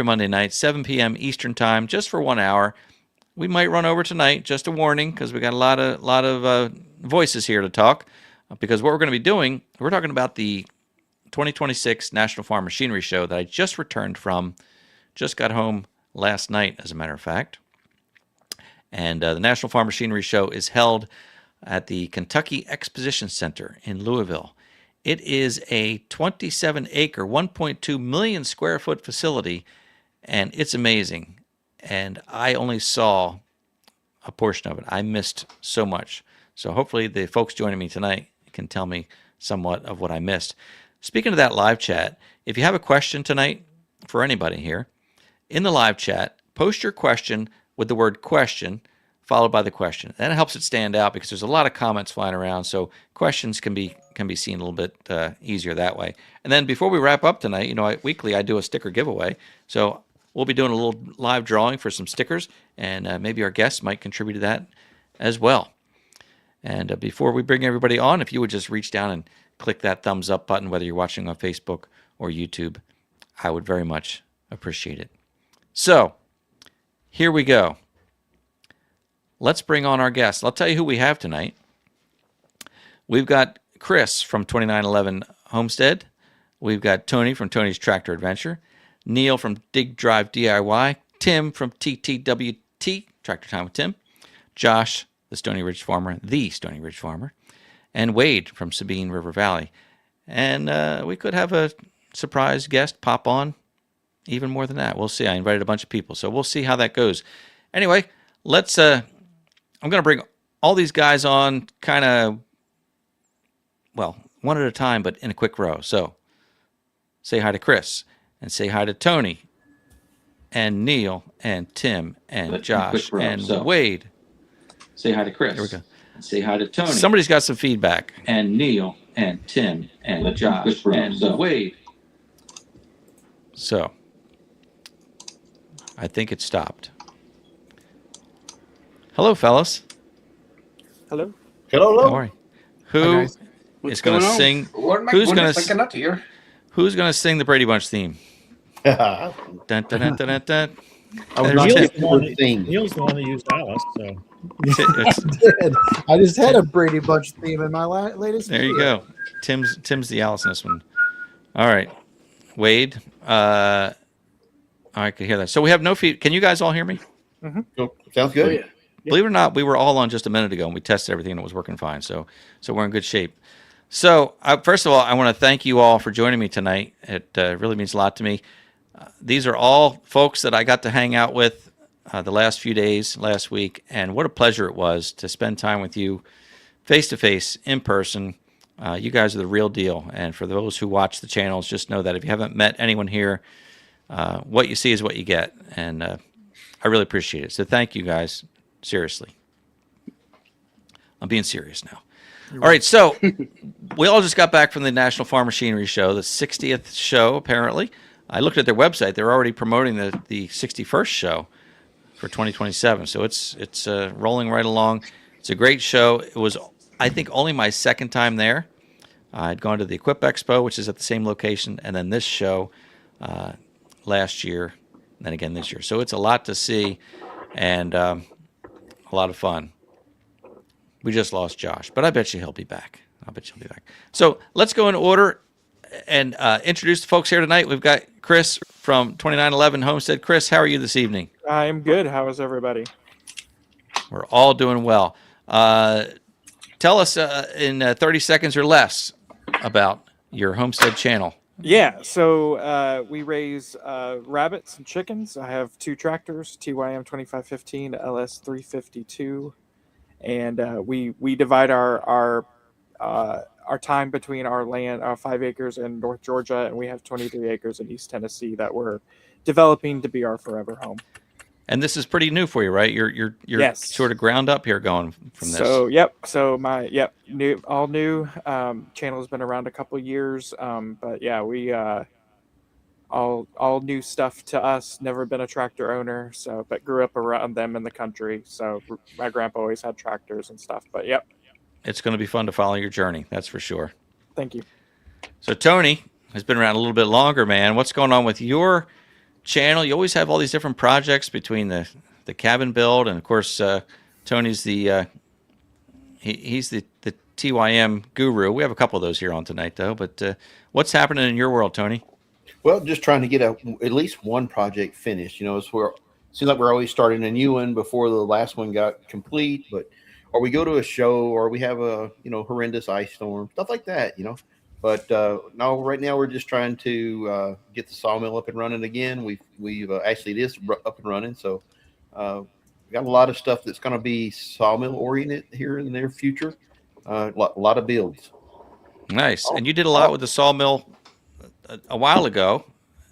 Monday night, 7 p.m. Eastern Time, just for 1 hour. We might run over tonight, just a warning, because we got a lot of voices here to talk. Because what we're going to be doing, we're talking about the 2026 National Farm Machinery Show that I just returned from. Just got home last night, as a matter of fact. And the National Farm Machinery Show is held at the Kentucky Exposition Center in Louisville. It is a 27-acre, 1.2 million square foot facility, and it's amazing. And I only saw a portion of it. I missed so much. So hopefully the folks joining me tonight can tell me somewhat of what I missed. Speaking of that live chat, if you have a question tonight for anybody here, in the live chat, post your question with the word question followed by the question. That helps it stand out because there's a lot of comments flying around, so questions can be seen a little bit easier that way. And then before we wrap up tonight, weekly I do a sticker giveaway, so we'll be doing a little live drawing for some stickers, and maybe our guests might contribute to that as well. And before we bring everybody on, if you would just reach down and click that thumbs up button, whether you're watching on Facebook or YouTube, I would very much appreciate it. So, here we go. Let's bring on our guests. I'll tell you who we have tonight. We've got Chris from 2911 Homestead. We've got Tony from Tony's Tractor Adventure. Neil from Dig Drive DIY. Tim from TTWT, Tractor Time with Tim. Josh, the Stony Ridge Farmer, and Wade from Sabine River Valley. And we could have a surprise guest pop on, even more than that. We'll see. I invited a bunch of people, so we'll see how that goes. Anyway, let's. I'm going to bring all these guys on kind of, well, one at a time, but in a quick row. So say hi to Chris, and say hi to Tony, and Neil, and Tim, and Josh, and Wade. Say hi to Chris. There we go. Say hi to Tony. Somebody's got some feedback. And Neil, and Tim, and Josh, and Wade. So, I think it stopped. Hello, fellas. Hello. How are you? Who is going to sing? Who's going to sing the Brady Bunch theme? Dun, dun, dun, dun, dun. Neil's the one that used Alice, so. I just had a Brady Bunch theme in my latest There video. you go. Tim's the Alice in this one. All right. Wade. I could hear that. So we have no feed. Can you guys all hear me? Mm-hmm. Sounds good. Oh, yeah. Believe it or not, we were all on just a minute ago, and we tested everything, and it was working fine. So we're in good shape. So first of all, I want to thank you all for joining me tonight. It really means a lot to me. These are all folks that I got to hang out with the last few days, last week, and what a pleasure it was to spend time with you face-to-face, in person. You guys are the real deal, and for those who watch the channels, just know that if you haven't met anyone here, what you see is what you get, and I really appreciate it. So thank you guys, seriously. I'm being serious now. All right, so we all just got back from the National Farm Machinery Show, the 60th show, apparently. I looked at their website. They're already promoting the 61st show for 2027. So it's rolling right along. It's a great show. It was, I think, only my second time there. I'd gone to the Equip Expo, which is at the same location, and then this show last year, and then again this year. So it's a lot to see and a lot of fun. We just lost Josh, but I bet you he'll be back. So let's go in order and introduce the folks here tonight. We've got Chris from 2911 Homestead. Chris, how are you this evening? I'm good. How is everybody? We're all doing well. Tell us in 30 seconds or less about your homestead channel. Yeah, so we raise rabbits and chickens. I have two tractors, TYM 2515 to LS 352, and we divide our time between our land, 5 acres in North Georgia, and we have 23 acres in East Tennessee that we're developing to be our forever home. And this is pretty new for you, right? You're Yes. sort of ground up here going from this. So my new channel has been around a couple years, but yeah, we all new stuff to us. Never been a tractor owner, but grew up around them in the country. So my grandpa always had tractors and stuff. But yep, It's going to be fun to follow your journey, that's for sure. thank you. So Tony has been around a little bit longer, man. What's going on with your channel, you always have all these different projects between the cabin build, and of course, Tony's he's the TYM guru. We have a couple of those here on tonight, though. But what's happening in your world, Tony? Well, just trying to get at least one project finished. Seems like we're always starting a new one before the last one got complete. But or we go to a show, or we have a horrendous ice storm, stuff like that. But no, right now we're just trying to get the sawmill up and running again. We've actually, it is up and running, so we got a lot of stuff that's going to be sawmill oriented here in the near future. A lot of builds. Nice. And you did a lot with the sawmill a while ago,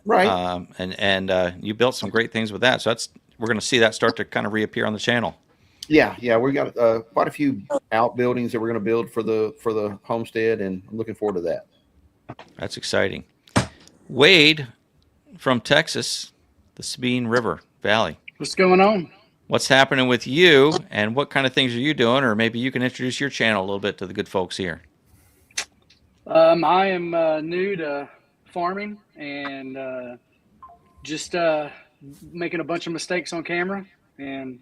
right? And you built some great things with that. So we're going to see that start to kind of reappear on the channel. Yeah, we got quite a few outbuildings that we're going to build for the homestead, and I'm looking forward to that. That's exciting. Wade from Texas, the Sabine River Valley. What's going on? What's happening with you, and what kind of things are you doing? Or maybe you can introduce your channel a little bit to the good folks here. I am new to farming and just making a bunch of mistakes on camera and,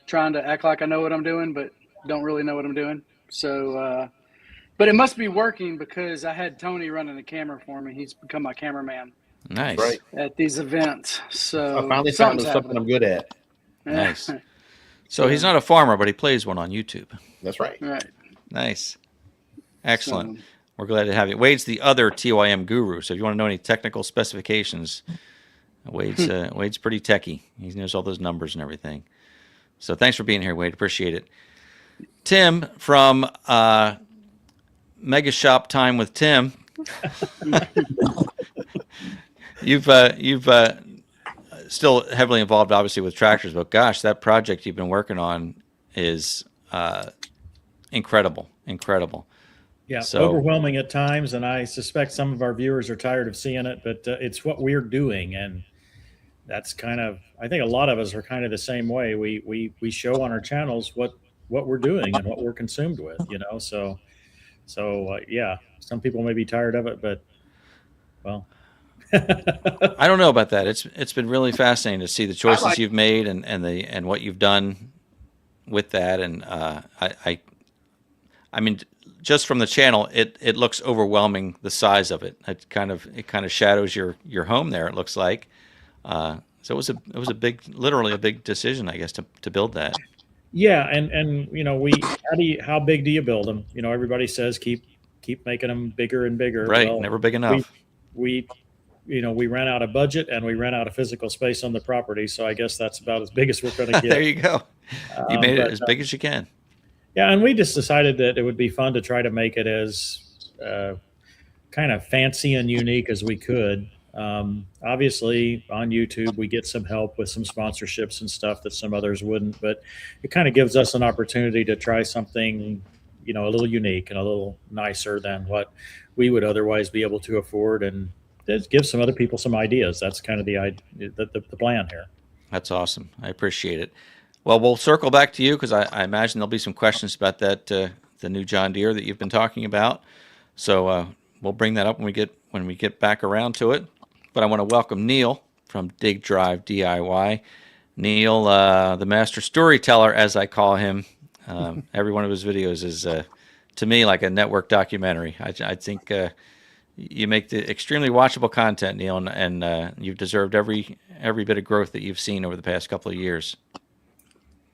trying to act like I know what I'm doing, but don't really know what I'm doing. So, but it must be working because I had Tony running the camera for me. He's become my cameraman. Nice. Right. At these events. So I finally found something I'm good at. Nice. So he's not a farmer, but he plays one on YouTube. That's right. Right. Nice. Excellent. We're glad to have you. Wade's the other TYM guru. So if you want to know any technical specifications, Wade's pretty techie. He knows all those numbers and everything. So thanks for being here, Wade. Appreciate it. Tim from Mega Shop Time with Tim. You've still heavily involved, obviously, with tractors, but gosh, that project you've been working on is incredible. Yeah, So, overwhelming at times, and I suspect some of our viewers are tired of seeing it, but it's what we're doing, and that's kind of, I think a lot of us are kind of the same way. We show on our channels what we're doing and what we're consumed with, So yeah, some people may be tired of it, but well. I don't know about that. It's been really fascinating to see the choices you've made and what you've done with that. And I mean, just from the channel, it looks overwhelming, the size of it. It kind of shadows your home there. It looks like. So it was a big, literally a big decision, I guess, to build that. Yeah, and how big do you build them? Everybody says keep making them bigger and bigger. Right, well, never big enough. We ran out of budget and we ran out of physical space on the property. So I guess that's about as big as we're going to get. There you go. You made it as big as you can. Yeah, and we just decided that it would be fun to try to make it as kind of fancy and unique as we could. Obviously, on YouTube, we get some help with some sponsorships and stuff that some others wouldn't, but it kind of gives us an opportunity to try something, a little unique and a little nicer than what we would otherwise be able to afford, and it gives some other people some ideas. That's kind of the plan here. That's awesome. I appreciate it. Well, we'll circle back to you because I imagine there'll be some questions about that the new John Deere that you've been talking about. So we'll bring that up when we get back around to it. But I want to welcome Neil from Dig Drive DIY. Neil, the master storyteller, as I call him. Every one of his videos is, to me, like a network documentary. I think you make the extremely watchable content, Neil, and you've deserved every bit of growth that you've seen over the past couple of years.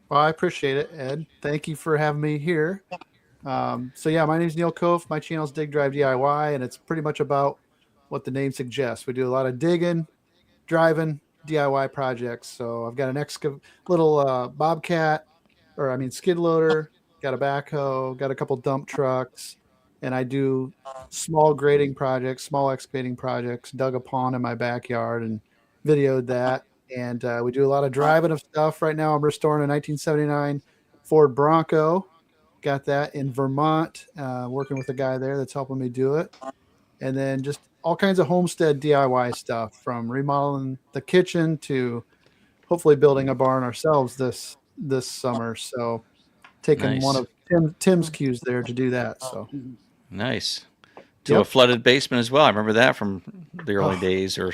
Well, I appreciate it, Ed. Thank you for having me here. So yeah, my name is Neil Kof. My channel is Dig Drive DIY, and it's pretty much about what the name suggests. We do a lot of digging, driving, DIY projects. So I've got an little Bobcat, skid loader, got a backhoe, got a couple dump trucks, and I do small grading projects, small excavating projects, dug a pond in my backyard and videoed that. And we do a lot of driving of stuff. Right now I'm restoring a 1979 Ford Bronco. Got that in Vermont, working with a guy there that's helping me do it. And then just all kinds of homestead DIY stuff, from remodeling the kitchen to hopefully building a barn ourselves this summer. So taking one of Tim's cues there to do that. So nice. to a flooded basement as well. I remember that from the early days. Or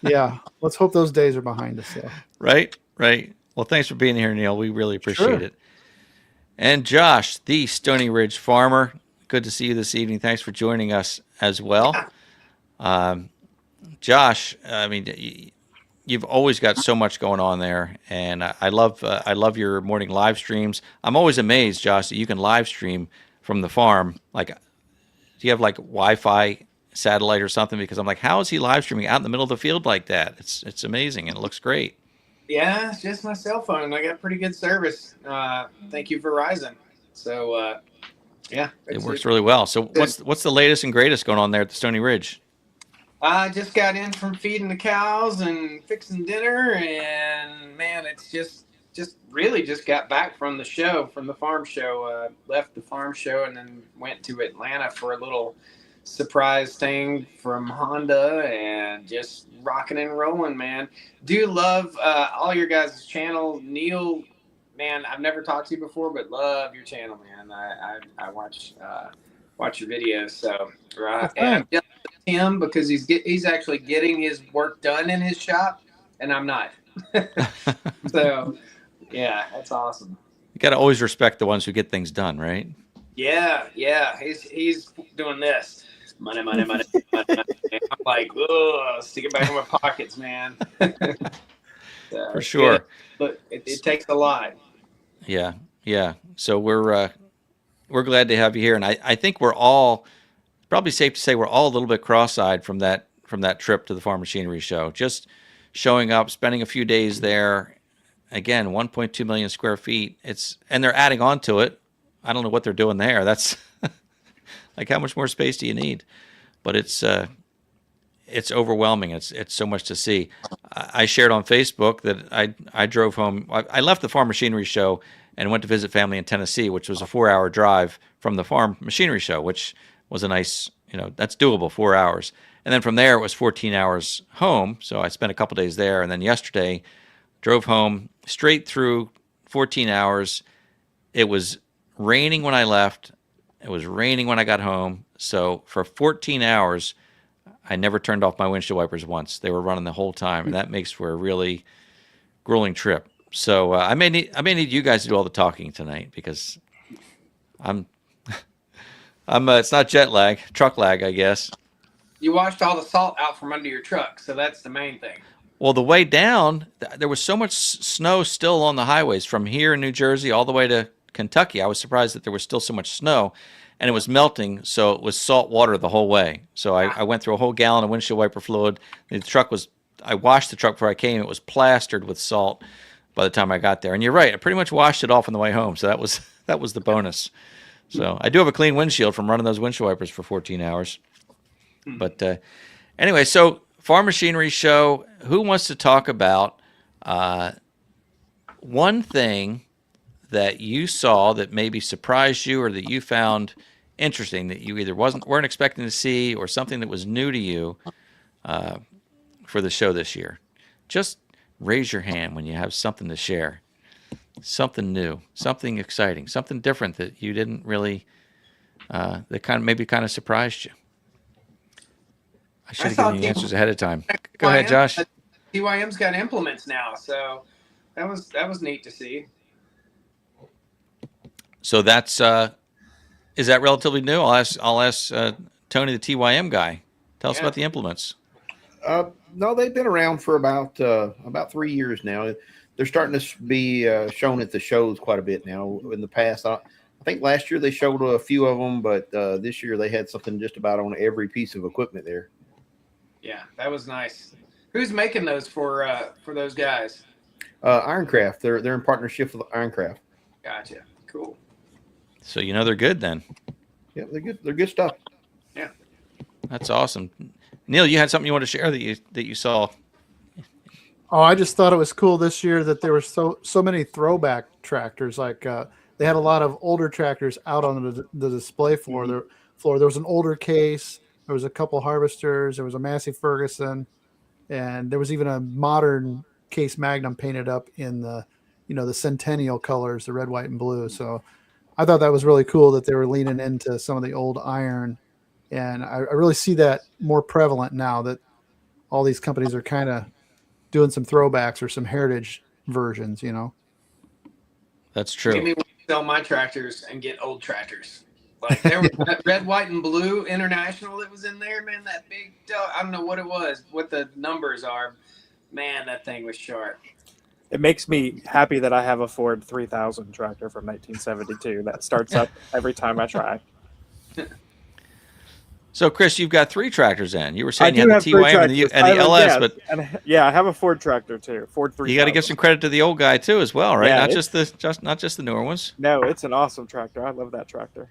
Yeah. Let's hope those days are behind us. So. right, right. Well, thanks for being here, Neil. We really appreciate Sure. it. And Josh, the Stony Ridge farmer, good to see you this evening. Thanks for joining us as well. Josh, I mean, you've always got so much going on there, and I love your morning live streams. I'm always amazed, Josh, that you can live stream from the farm. Like, do you have like Wi-Fi satellite or something? Because I'm like, how is he live streaming out in the middle of the field like that? It's amazing, and it looks great. Yeah, it's just my cell phone, and I got pretty good service. Thank you, Verizon. So, yeah, It works really well. So what's the latest and greatest going on there at the Stony Ridge? I just got in from feeding the cows and fixing dinner, and man, it's just really just got back from the show, from the farm show. Left the farm show and then went to Atlanta for a little surprise thing from Honda, and just rocking and rolling, man. Do love all your guys' channel. Neil, man, I've never talked to you before, but love your channel, man. I watch your videos. So and I'm jealous of him because he's actually getting his work done in his shop, and I'm not. So yeah, that's awesome. You got to always respect the ones who get things done, right? Yeah. He's doing this. Money. I'm like, oh, stick it back in my pockets, man. For sure. But it takes a lot. Yeah. So we're glad to have you here, and I think we're all probably safe to say we're all a little bit cross-eyed from that trip to the Farm Machinery Show. Just showing up, spending a few days there. Again, 1.2 million square feet. And they're adding on to it. I don't know what they're doing there. That's like, how much more space do you need? But it's overwhelming. It's so much to see. I shared on Facebook that I drove home. I left the Farm Machinery Show and went to visit family in Tennessee, which was a 4-hour drive from the Farm Machinery Show, which was a nice, that's doable, 4 hours. And then from there, it was 14 hours home. So I spent a couple days there. And then yesterday, drove home straight through 14 hours. It was raining when I left. It was raining when I got home. So for 14 hours, I never turned off my windshield wipers once. They were running the whole time, and that makes for a really grueling trip. So I may need you guys to do all the talking tonight, because I'm it's not jet lag, truck lag, I guess. You washed all the salt out from under your truck, so that's the main thing. Well, the way down, there was so much snow still on the highways from here in New Jersey all the way to Kentucky. I was surprised that there was still so much snow, and it was melting, so it was salt water the whole way. So I went through a whole gallon of windshield wiper fluid. I washed the truck before I came. It was plastered with salt by the time I got there. And you're right, I pretty much washed it off on the way home, so that was the bonus. So I do have a clean windshield from running those windshield wipers for 14 hours. But anyway, so Farm Machinery Show, who wants to talk about one thing that you saw that maybe surprised you, or that you found interesting, that you either weren't expecting to see, or something that was new to you for the show this year? Just raise your hand when you have something to share. Something new, something exciting, something different that you didn't really, that kind of surprised you. I should have given you answers ahead of time. Go ahead, Josh. TYM's got implements now, so that was neat to see. So that's is that relatively new? I'll ask Tony, the TYM guy. Tell us about the implements. No, they've been around for about 3 years now. They're starting to be shown at the shows quite a bit now. In the past, I think last year they showed a few of them, but this year they had something just about on every piece of equipment there. Yeah, that was nice. Who's making those for those guys? Ironcraft. They're in partnership with Ironcraft. Gotcha. Cool. So they're good then. Yeah, they're good. They're good stuff. Yeah, that's awesome. Neil, you had something you want to share that you saw? Oh, I just thought it was cool this year that there were so many throwback tractors. Like they had a lot of older tractors out on the display floor. There was an older case. There was a couple harvesters. There was a Massey Ferguson, and there was even a modern Case Magnum painted up in the Centennial colors, the red, white, and blue. So I thought that was really cool that they were leaning into some of the old iron And I really see that more prevalent now that all these companies are kind of doing some throwbacks or some heritage versions, you know. That's Made true. me want to sell my tractors and get old tractors. Like there was that red, white, and blue international that was in there, man. That big, I don't know what it was, what the numbers are. Man, that thing was sharp. It makes me happy that I have a Ford 3000 tractor from 1972 that starts up every time I try. So, Chris, you've got 3 tractors in. You were I saying you do had have the three TYM and tractors. and the LS, but yeah, I have a Ford tractor too. Ford 3000. you got to give some credit to the old guy too, as well, right? Yeah, Not just the newer ones. No, it's an awesome tractor. I love that tractor.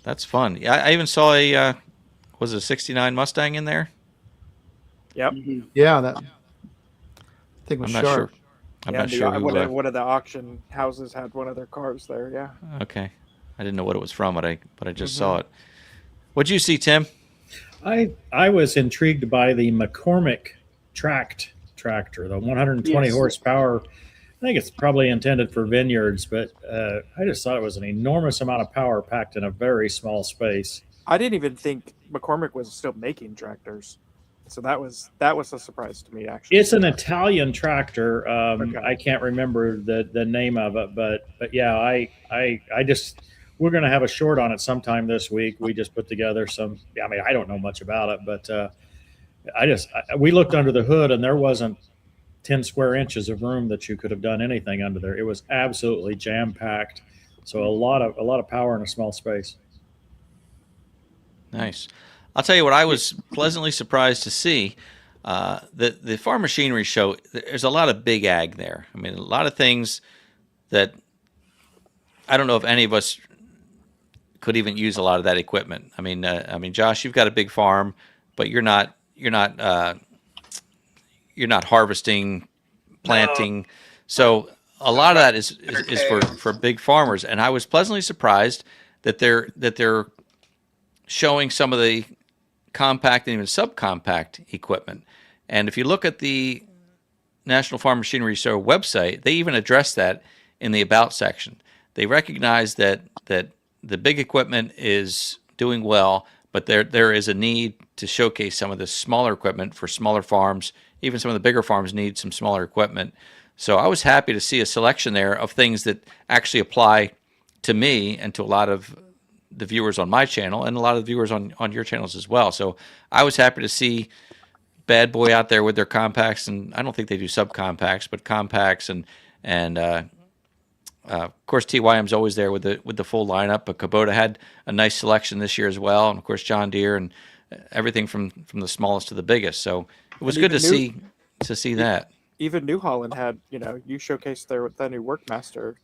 That's fun. Yeah, I even saw a was it a '69 Mustang in there? Yep. Yeah, that thing was I'm not sharp. sure. I'm not sure who. One of the auction houses had one of their cars there. Yeah. Okay, I didn't know what it was from, but I just saw it. What'd you see, Tim? I was intrigued by the McCormick tracked tractor, the 120 Yes. horsepower. I think it's probably intended for vineyards, but I just thought it was an enormous amount of power packed in a very small space. I didn't even think McCormick was still making tractors, so that was a surprise to me. Actually, It's an Italian tractor. Okay. I can't remember the name of it, but yeah, I just we're going to have a short on it sometime this week. We just put together some. I mean, I don't know much about it, but we looked under the hood and there wasn't 10 square inches of room that you could have done anything under there. It was absolutely jam packed. So a lot of power in a small space. Nice. I'll tell you what I was pleasantly surprised to see. The farm machinery show. There's a lot of big ag there. I mean, a lot of things that I don't know if any of us could even use a lot of that equipment. I mean, Josh, you've got a big farm, but you're not harvesting, planting. So a lot of that is for big farmers. And I was pleasantly surprised that they're showing some of the compact and even subcompact equipment. And if you look at the National Farm Machinery Show website, they even address that in the About section. They recognize that the big equipment is doing well, but there is a need to showcase some of the smaller equipment for smaller farms. Even some of the bigger farms need some smaller equipment. So I was happy to see a selection there of things that actually apply to me and to a lot of the viewers on my channel and a lot of the viewers on your channels as well. So I was happy to see Bad Boy out there with their compacts, and I don't think they do subcompacts, but compacts and of course TYM's always there with the full lineup. But Kubota had a nice selection this year as well, and of course John Deere and everything from the smallest to the biggest. So it was good to see that. Even New Holland had, you showcased the new Workmaster.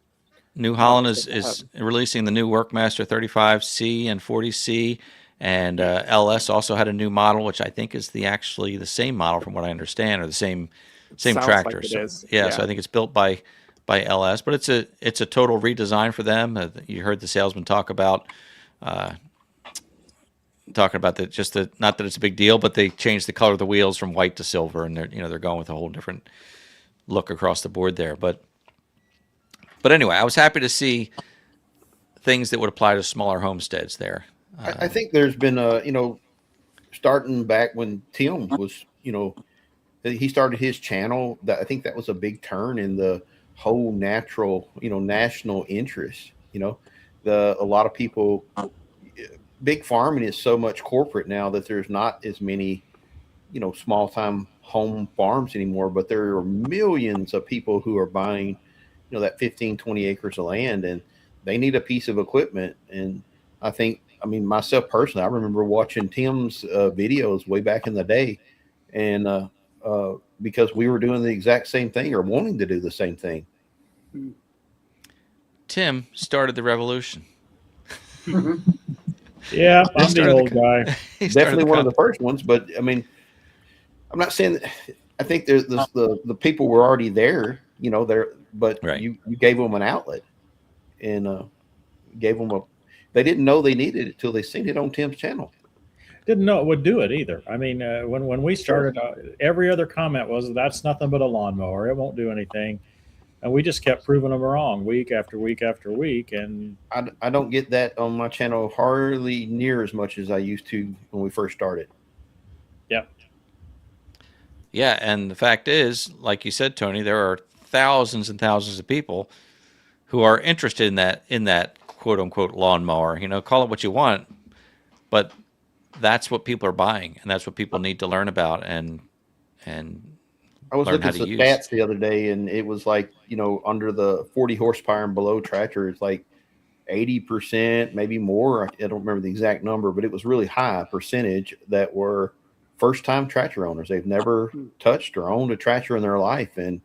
New Holland is releasing the new Workmaster 35C and 40C, and LS also had a new model, which I think is actually the same model from what I understand, or the same tractor. Like it is. Yeah, so I think it's built by LS, but it's a total redesign for them. You heard the salesman talking about not that it's a big deal, but they changed the color of the wheels from white to silver, and they're going with a whole different look across the board there. But anyway, I was happy to see things that would apply to smaller homesteads there. I think there's been starting back when Tim was, he started his channel. That I think that was a big turn in the whole national interest. A lot of people, big farming is so much corporate now that there's not as many, small time home farms anymore, but there are millions of people who are buying, that 15, 20 acres of land, and they need a piece of equipment. And myself personally, I remember watching Tim's videos way back in the day, and because we were doing the exact same thing or wanting to do the same thing. Tim started the revolution. Yeah, I'm the old guy. Definitely one of the first ones, but I'm not saying that. I think there's the people were already there, but right. you gave them an outlet, and gave them they didn't know they needed it till they seen it on Tim's channel. Didn't know it would do it either. I mean, when we started, every other comment was, "That's nothing but a lawnmower. It won't do anything." And we just kept proving them wrong week after week after week. And I don't get that on my channel hardly near as much as I used to when we first started. yep, Yeah, and the fact is, like you said, Tony, there are thousands and thousands of people who are interested in that quote unquote lawnmower. Call it what you want, but that's what people are buying, and that's what people need to learn about and I was learn looking how at to the use. stats the other day, and it was like, under the 40 horsepower and below tractor, it's like 80%, maybe more. I don't remember the exact number, but it was really high percentage that were first time tractor owners. They've never touched or owned a tractor in their life, and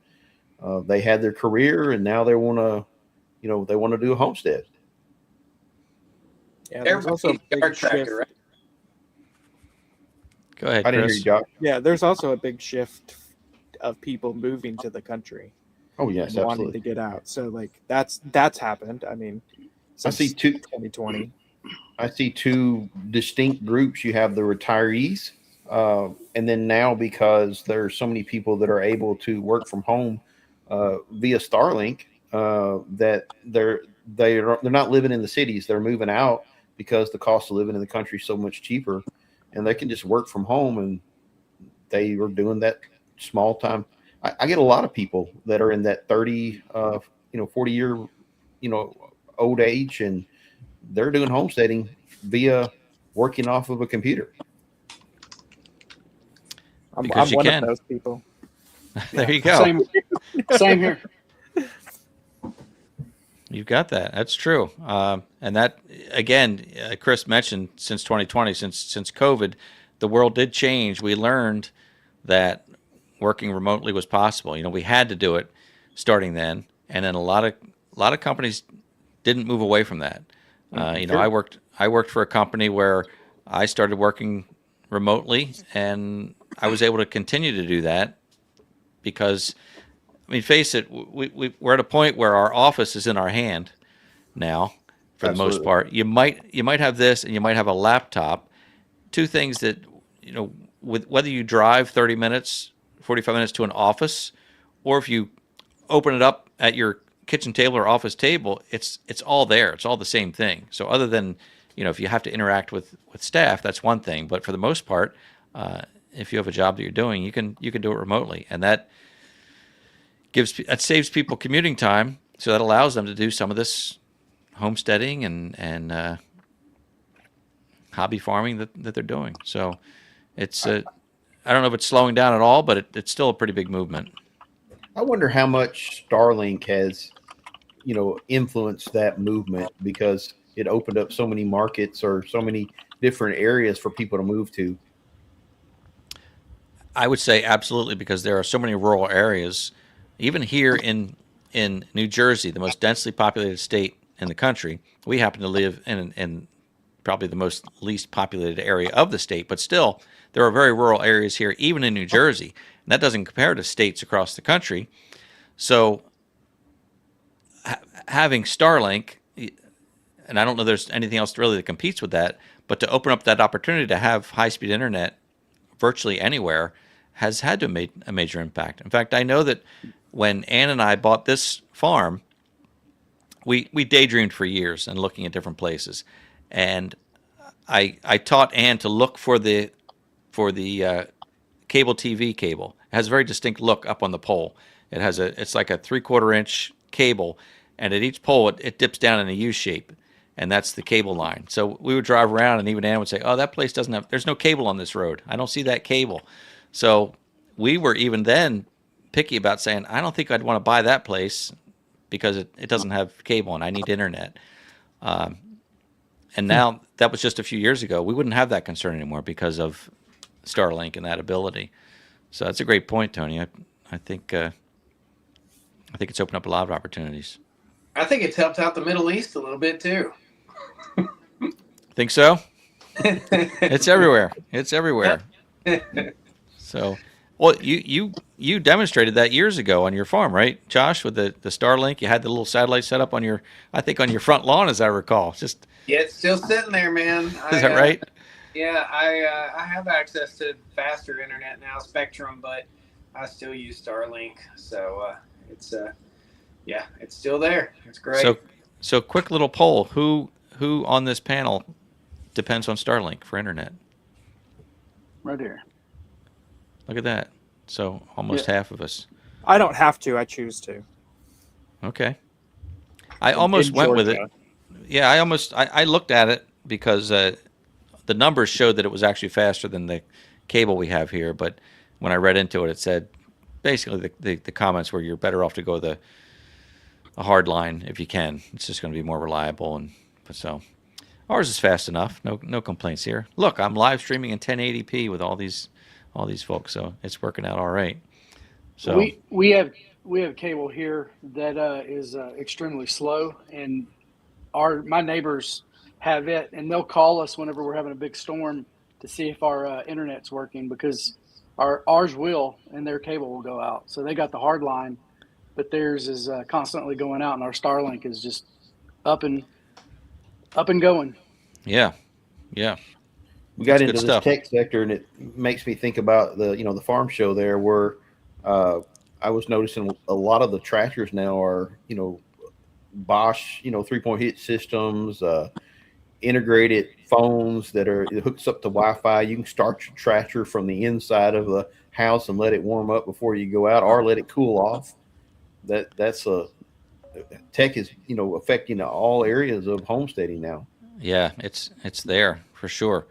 they had their career, and now they want to, they want to do a homestead. Yeah, there's Everybody also a needs a big yard shift. tractor, right? Go ahead, I didn't hear Chris. you, Josh. Yeah, there's also a big shift of people moving to the country Oh yes, and wanting to absolutely. get out. So like that's happened. I mean, I see since two. 2020. I see two distinct groups. You have the retirees, and then now, because there's so many people that are able to work from home via Starlink, that they're not living in the cities. They're moving out because the cost of living in the country is so much cheaper, and they can just work from home, and they are doing that small time. I get a lot of people that are in that 30, 40-year, old age, and they're doing homesteading via working off of a computer. I'm Because you one of can. those people. There you go. Same here. You've got that. That's true. And that, again, Chris mentioned since 2020, since COVID, the world did change. We learned that working remotely was possible. We had to do it starting then, and then a lot of companies didn't move away from that. Sure. I worked for a company where I started working remotely, and I was able to continue to do that because, I mean, face it, we're at a point where our office is in our hand now, for the most Absolutely. part. You might have this, and you might have a laptop. Two things that, with whether you drive 30 minutes, 45 minutes to an office, or if you open it up at your kitchen table or office table, it's all there. It's all the same thing. So other than, if you have to interact with staff, that's one thing. But for the most part, if you have a job that you're doing, you can do it remotely, and that saves people commuting time. So that allows them to do some of this homesteading and hobby farming that they're doing. So it's I don't know if it's slowing down at all, but it's still a pretty big movement. I wonder how much Starlink has, influenced that movement, because it opened up so many markets or so many different areas for people to move to. I would say absolutely, because there are so many rural areas, even here in New Jersey, the most densely populated state in the country. We happen to live in probably the most least populated area of the state, but still, there are very rural areas here, even in New Jersey, and that doesn't compare to states across the country. So, having Starlink, and I don't know there's anything else really that competes with that, but to open up that opportunity to have high-speed internet virtually anywhere has had to make a major impact. In fact, I know that when Ann and I bought this farm, we daydreamed for years and looking at different places, and I taught Ann to look for the cable TV cable. It has a very distinct look up on the pole. It's like a 3/4 inch cable, and at each pole it dips down in a U shape, and that's the cable line. So we would drive around, and even Ann would say, "Oh, that place doesn't have. There's no cable on this road. I don't see that cable." So we were even then picky about saying, "I don't think I'd want to buy that place because it doesn't have cable, and I need internet." And now that was just a few years ago. We wouldn't have that concern anymore because of Starlink and that ability. So that's a great point, Tony. I think it's opened up a lot of opportunities. I think it's helped out the Middle East a little bit too. Think so? It's everywhere. It's everywhere. So, well, you demonstrated that years ago on your farm, right, Josh? With the Starlink, you had the little satellite set up on your front lawn, as I recall. Just Yeah, it's still sitting there, man. is that right? Yeah, I have access to faster internet now, Spectrum, but I still use Starlink. So it's yeah, it's still there. It's great. So quick little poll: who on this panel depends on Starlink for internet? Right here. Look at that. So almost half of us. I don't have to. I choose to. Okay. I almost In went with it. Georgia. Yeah, I looked at it because the numbers showed that it was actually faster than the cable we have here. But when I read into it, it said basically the comments were you're better off to go a hard line if you can. It's just going to be more reliable, and so ours is fast enough. No complaints here. Look, I'm live streaming in 1080p with all these folks, so it's working out all right. So we have cable here that is extremely slow, and my neighbors have it, and they'll call us whenever we're having a big storm to see if our internet's working, because ours will, and their cable will go out. So they got the hard line, but theirs is constantly going out, and our Starlink is just up and going. yeah. We got That's into good this stuff. tech sector, and it makes me think about the farm show there, where I was noticing a lot of the tractors now are Bosch 3-point hit systems, integrated phones that are it hooks up to Wi-Fi. You can start your tractor from the inside of the house and let it warm up before you go out, or let it cool off. That's a tech is affecting all areas of homesteading now. Yeah, it's there for sure.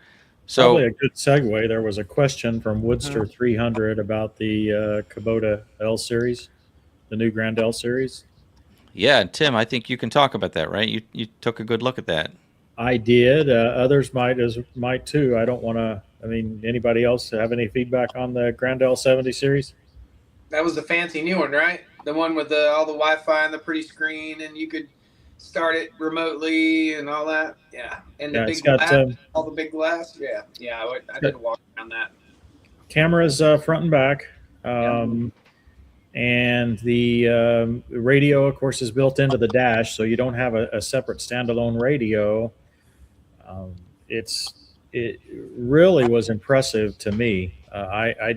So Probably a good segue. There was a question from Woodster 300 about the Kubota L series, the new Grand L series. yeah, and Tim, I think you can talk about that, right? You took a good look at that. I did. Others might too. I don't want to. I mean, anybody else have any feedback on the Grand L 70 series? That was the fancy new one, right? The one with all the Wi-Fi and the pretty screen, and you could start it remotely and all that. Yeah, and the Yeah, big it's got, glass, all the big glass. Yeah. I did walk around that. Cameras front and back, and the radio, of course, is built into the dash, so you don't have a separate standalone radio. It really was impressive to me. I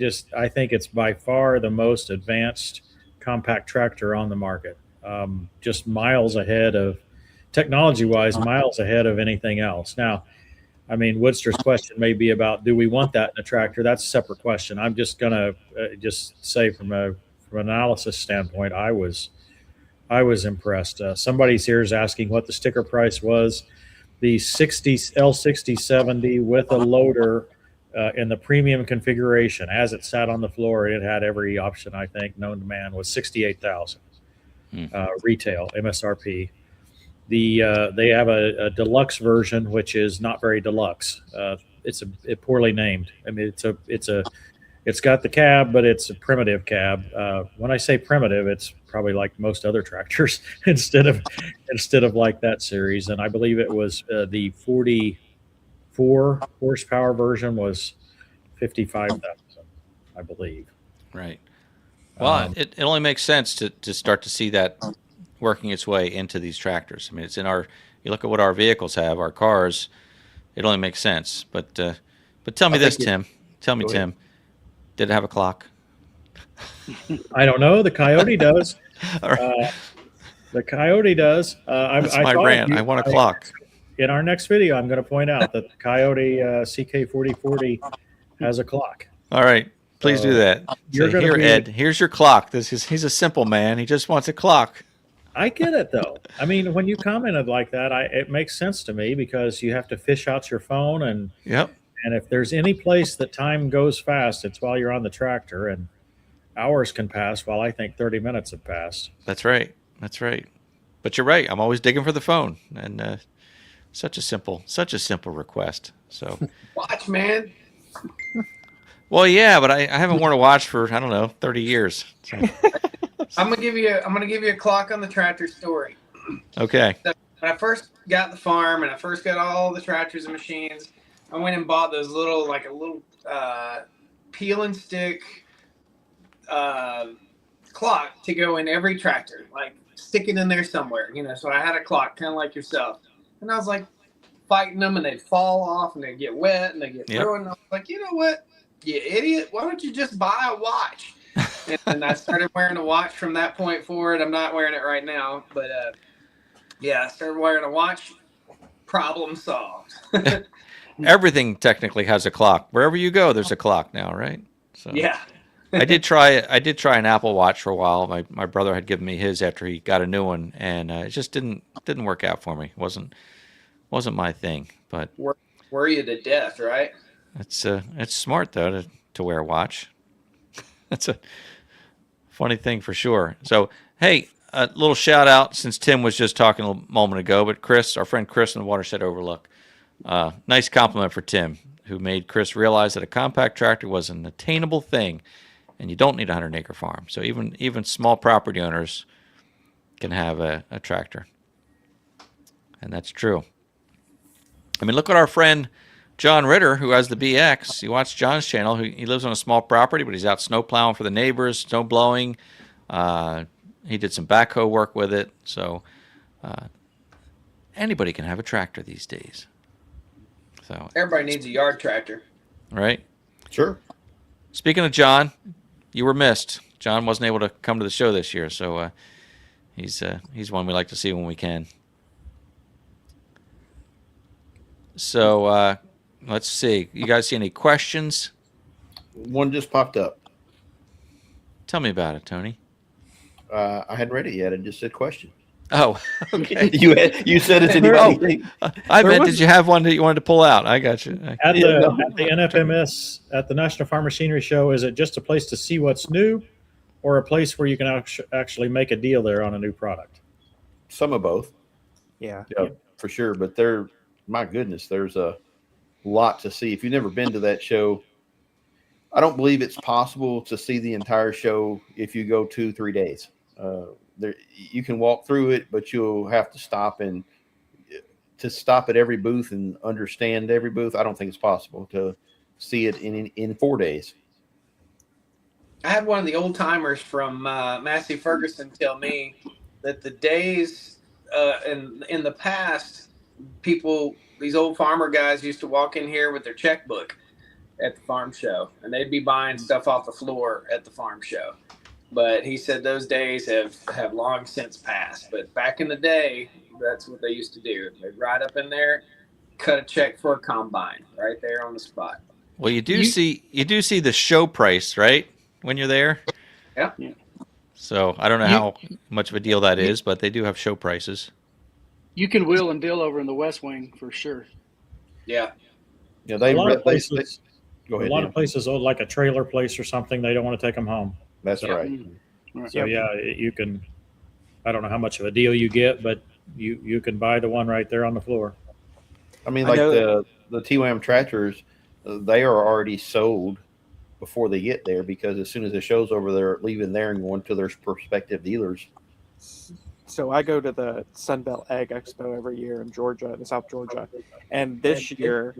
think it's by far the most advanced compact tractor on the market. Just miles ahead of technology-wise, miles ahead of anything else. Now, I mean, Woodster's question may be about, do we want that in a tractor? That's a separate question. I'm just gonna just say from an analysis standpoint, I was impressed. Somebody's here is asking what the sticker price was. The L6070 with a loader in the premium configuration, as it sat on the floor, it had every option I think known to man, was $68,000 retail MSRP. They have a deluxe version, which is not very deluxe. It's poorly named. I mean, it's got the cab, but it's a primitive cab. When I say primitive, it's probably like most other tractors instead of like that series. And I believe it was the 44 horsepower version was 55,000, I believe. Right. Well, it only makes sense to start to see that working its way into these tractors. I mean, it's in you look at what our vehicles have, our cars, it only makes sense. But tell me this, Tim. Tell me, Tim, did it have a clock? I don't know. The Coyote does. All right. The Coyote does. That's my rant. I want a clock. In our next video, I'm going to point out that the Coyote CK4040 has a clock. All right. Please do that. You're So here, Ed, here's your clock. He's a simple man. He just wants a clock. I get it, though. I mean, when you commented like that, it makes sense to me, because you have to fish out your phone. And if there's any place that time goes fast, it's while you're on the tractor. And hours can pass while I think 30 minutes have passed. That's right. But you're right. I'm always digging for the phone. And such a simple request. So Watch, man. Well, yeah, but I haven't worn a watch for, I don't know, 30 years. So. I'm gonna give you a clock on the tractor story. Okay. So when I first got the farm and I first got all the tractors and machines, I went and bought those little peel and stick clock to go in every tractor, like stick it in there somewhere, So I had a clock, kind of like yourself, and I was like fighting them, and they'd fall off and they'd get wet and they get ruined. I was like, you know what, you idiot? Why don't you just buy a watch? and I started wearing a watch from that point forward. I'm not wearing it right now, but yeah, I started wearing a watch. Problem solved. Everything technically has a clock. Wherever you go, there's a clock now, right? So Yeah. I did try an Apple Watch for a while. My brother had given me his after he got a new one, and it just didn't work out for me. Wasn't my thing. But Worry you to death, right? it's smart though to wear a watch. That's a funny thing for sure. So hey, a little shout out since Tim was just talking a moment ago, but Chris, our friend Chris in the Watershed Overlook, nice compliment for Tim, who made Chris realize that a compact tractor was an attainable thing, and you don't need a 100-acre farm. So even small property owners can have a tractor, and that's true. I mean, look at our friend John Ritter, who has the BX. You watch John's channel. He lives on a small property, but he's out snow plowing for the neighbors, snow blowing. He did some backhoe work with it. So anybody can have a tractor these days. So Everybody needs a yard tractor. right? Sure. Speaking of John, you were missed. John wasn't able to come to the show this year, so he's one we like to see when we can. So let's see. You guys see any questions? One just popped up. Tell me about it, Tony. I hadn't read it yet. I just said question. Oh, okay. You said it's anybody. I meant, did you have one that you wanted to pull out? I got you. At the NFMS, at the National Farm Machinery Show, is it just a place to see what's new, or a place where you can actually make a deal there on a new product? Some of both. Yeah. Yeah, for sure. But my goodness, there's a lot to see. If you've never been to that show, I don't believe it's possible to see the entire show if you go 2-3 days. You can walk through it, but you'll have to stop at every booth and understand every booth. I don't think it's possible to see it in 4 days. I had one of the old timers from Massey Ferguson tell me that the days in the past, these old farmer guys used to walk in here with their checkbook at the farm show, and they'd be buying stuff off the floor at the farm show. But he said those days have long since passed. But back in the day, that's what they used to do. They'd ride up in there, cut a check for a combine right there on the spot. Well, you do see the show price, right, when you're there? Yeah. So I don't know how much of a deal that is, but they do have show prices. You can wheel and deal over in the West Wing for sure. Yeah. Yeah, A lot of places, go ahead. a lot of places, like a trailer place or something, they don't want to take them home. That's right. Right. So yeah, you can. I don't know how much of a deal you get, but you can buy the one right there on the floor. I mean, like the TWAM tractors, they are already sold before they get there, because as soon as the show's over, they're leaving there and going to their prospective dealers. So I go to the Sunbelt Ag Expo every year in Georgia, in South Georgia, and this year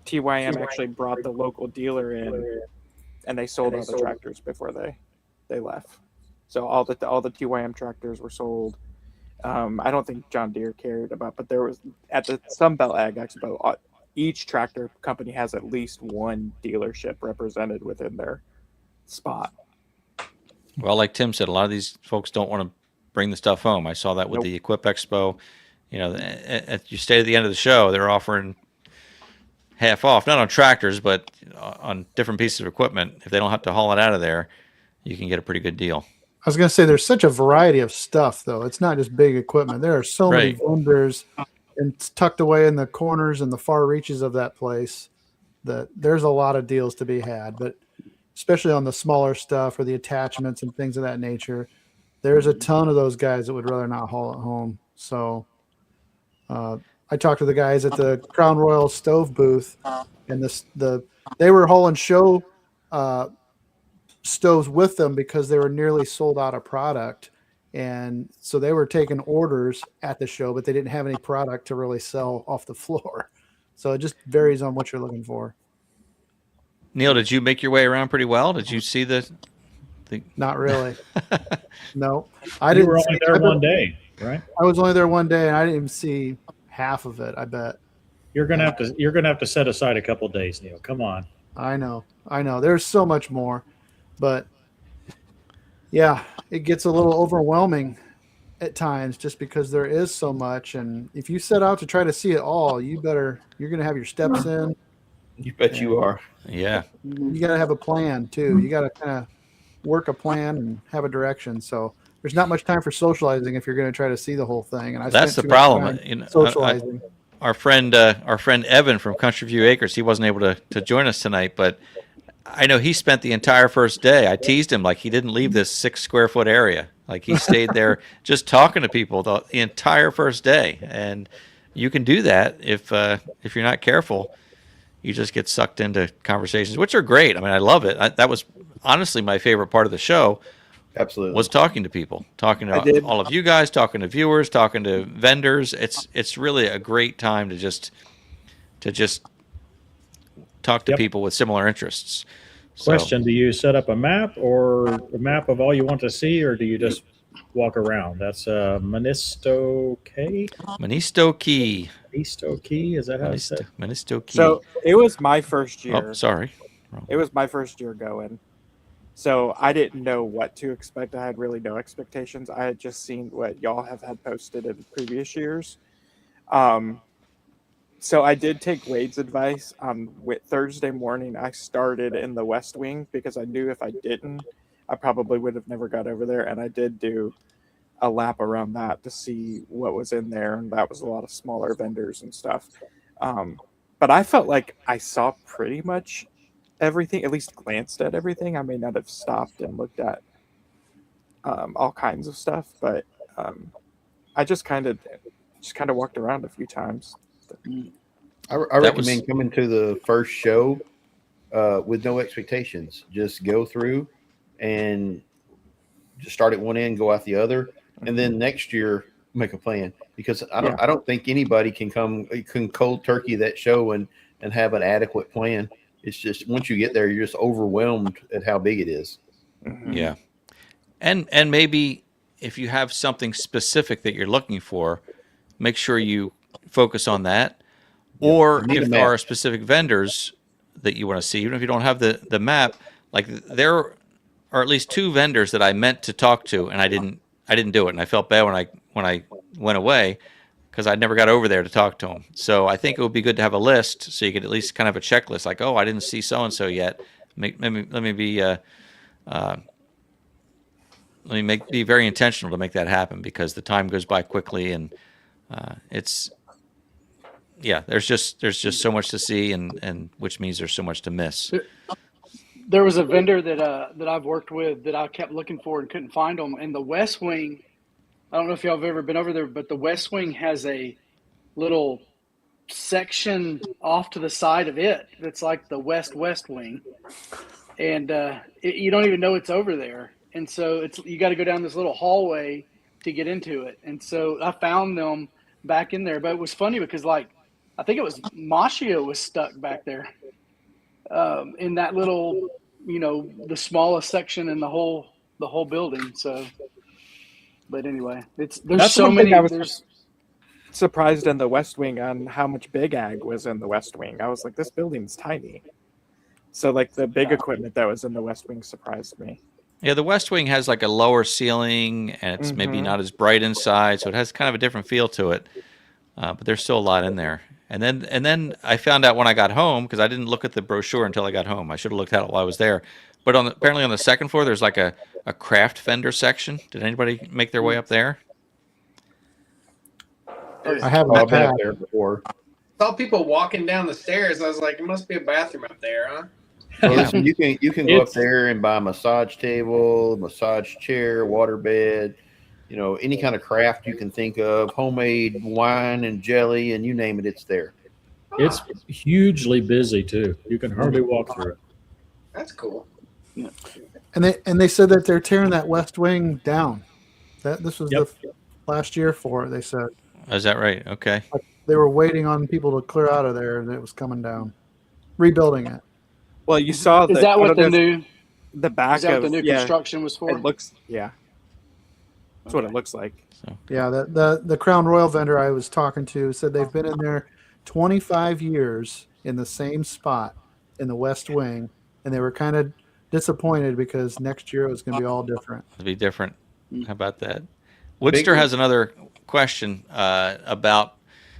TYM actually brought the local dealer in, and they sold all the tractors before they left. So all the TYM tractors were sold. I don't think John Deere cared about, but there was at the Sunbelt Ag Expo, each tractor company has at least one dealership represented within their spot. Well, like Tim said, a lot of these folks don't want to bring the stuff home. I saw that with the Equip Expo. You know, you stay at the end of the show, they're offering half off, not on tractors, but on different pieces of equipment. If they don't have to haul it out of there, you can get a pretty good deal. I was going to say there's such a variety of stuff, though. It's not just big equipment. There are so many vendors and tucked away in the corners and the far reaches of that place that there's a lot of deals to be had. But especially on the smaller stuff or the attachments and things of that nature, there's a ton of those guys that would rather not haul it home. So I talked to the guys at the Crown Royal stove booth, and they were hauling show stoves with them because they were nearly sold out of product. And so they were taking orders at the show, but they didn't have any product to really sell off the floor. So it just varies on what you're looking for. Neil, did you make your way around pretty well? Did you see the Not really. No, You were only there one day, right? I was only there one day, and I didn't even see half of it. I bet You're gonna have to set aside a couple days, Neil. Come on. I know. There's so much more, but Yeah, it gets a little overwhelming at times just because there is so much. And if you set out to try to see it all, you're going to have your steps in. You bet you And are. Yeah. you got to have a plan too. You got to kind of work a plan and have a direction. So there's not much time for socializing if you're going to try to see the whole thing. And I That's spent the too much problem. time You know, socializing. our friend Evan from Country View Acres, he wasn't able to join us tonight, but I know he spent the entire first day. I teased him like he didn't leave this 6 square foot area. Like he stayed there just talking to people the entire first day. And you can do that if you're not careful. You just get sucked into conversations, which are great. I mean, I love it. That was honestly my favorite part of the show Absolutely. was talking to people, talking I to did. all of you guys, talking to viewers, talking to vendors. It's really a great time to just talk to Yep. people with similar interests. So, Question: do you set up a map or a map of all you want to see, or do you just walk around? That's Manisto Key. Manisto Key. Manisto Key. Is that how it's said? Manisto Key. So it was my first oh, year. sorry. It was my first year going. So I didn't know what to expect. I had really no expectations. I had just seen what y'all have had posted in previous years. So I did take Wade's advice. Thursday morning, I started in the West Wing because I knew if I didn't, I probably would have never got over there. And I did do a lap around that to see what was in there, and that was a lot of smaller vendors and stuff. But I felt like I saw pretty much everything, at least glanced at everything. I may not have stopped and looked at all kinds of stuff, but I just kind of walked around a few times. I That was- recommend coming to the first show with no expectations. Just go through and just start at one end, go out the other, and then next year make a plan. Because I don't think anybody can cold turkey that show and have an adequate plan. It's just once you get there, you're just overwhelmed at how big it is. Mhm. Yeah. And maybe if you have something specific that you're looking for, make sure you focus on that. Or You need a if there map. are specific vendors that you want to see, even if you don't have the map, like there are at least 2 vendors that I meant to talk to and I didn't do it, and I felt bad when I went away because I never got over there to talk to them. So I think it would be good to have a list so you could at least kind of have a checklist, like, oh, I didn't see so and so yet. Let me be very intentional to make that happen because the time goes by quickly and there's just so much to see and which means there's so much to miss. There was a vendor that I've worked with that I kept looking for and couldn't find them. And the West Wing, I don't know if y'all have ever been over there, but the West Wing has a little section off to the side of it that's like the West Wing, and you don't even know it's over there. And so you got to go down this little hallway to get into it. And so I found them back in there, but it was funny because I think it was Machio was stuck back there. In that little, the smallest section in the whole building. So, but anyway, there's That's so one thing many. I was surprised in the West Wing on how much big ag was in the West Wing. I was like, this building's tiny. So like the big equipment that was in the West Wing surprised me. Yeah, the West Wing has like a lower ceiling and it's maybe not as bright inside, so it has kind of a different feel to it. But there's still a lot in there. And then I found out when I got home, because I didn't look at the brochure until I got home. I should have looked at it while I was there. But apparently on the second floor, there's like a craft vendor section. Did anybody make their way up there? I haven't I've been had. up there before. Saw people walking down the stairs. I was like, there must be a bathroom up there, huh? So listen, you can go up It's- there and buy a massage table, massage chair, water bed, any kind of craft you can think of, homemade wine and jelly, and you name it, it's there. It's hugely busy too. You can hardly walk through it. That's cool. And they said that they're tearing that West Wing down. This was Yep. the last year for it. They said Is that right? Okay. they were waiting on people to clear out of there, and it was coming down, rebuilding it. Well, you saw Is that what the back is that of what the new yeah, construction was for? it looks that's what it looks like. Yeah, the Crown Royal vendor I was talking to said they've been in there 25 years in the same spot in the West Wing, and they were kind of disappointed because next year it was going to be all different. It'll be different. How about that? Woodster has another question about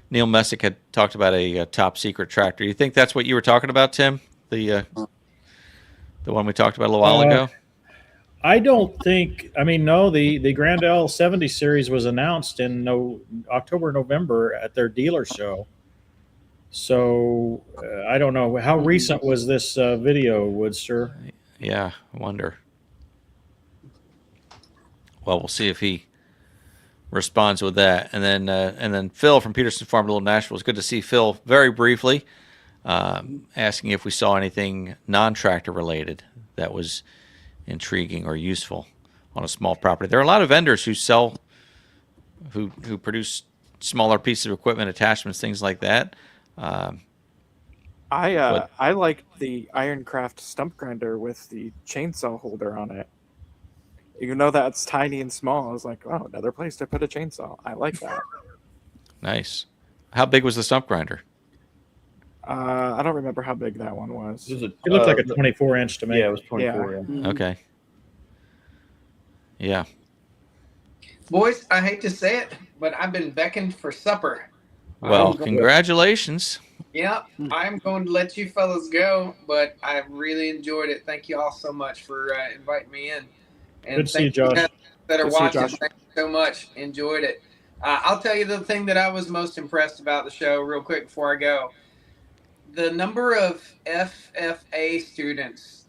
Neil Messick had talked about a top secret tractor. You think that's what you were talking about, Tim? The one we talked about a little while ago? I don't think. I mean, no. The Grand L 70 series was announced in October, November at their dealer show. So I don't know how recent was this video, Woodster. Yeah, I wonder. Well, we'll see if he responds with that, and then Phil from Peterson Farm, Little Nashville. It's good to see Phil very briefly, asking if we saw anything non-tractor related that was intriguing or useful on a small property. There are a lot of vendors who produce smaller pieces of equipment, attachments, things like that. I like the Ironcraft stump grinder with the chainsaw holder on it. Even though that's tiny and small, I was like, oh, another place to put a chainsaw. I like that. Nice. How big was the stump grinder? I don't remember how big that one was. It looked like a 24-inch to me. Yeah, it was 24. Yeah. Okay. Yeah. Boys, I hate to say it, but I've been beckoned for supper. Well, congratulations. Yep, I'm going to let you fellas go, but I really enjoyed it. Thank you all so much for inviting me in. And Good to see you, thank you Josh. guys that are Good to see you, watching. Josh. Thank you so much. Enjoyed it. I'll tell you the thing that I was most impressed about the show real quick before I go. The number of FFA students,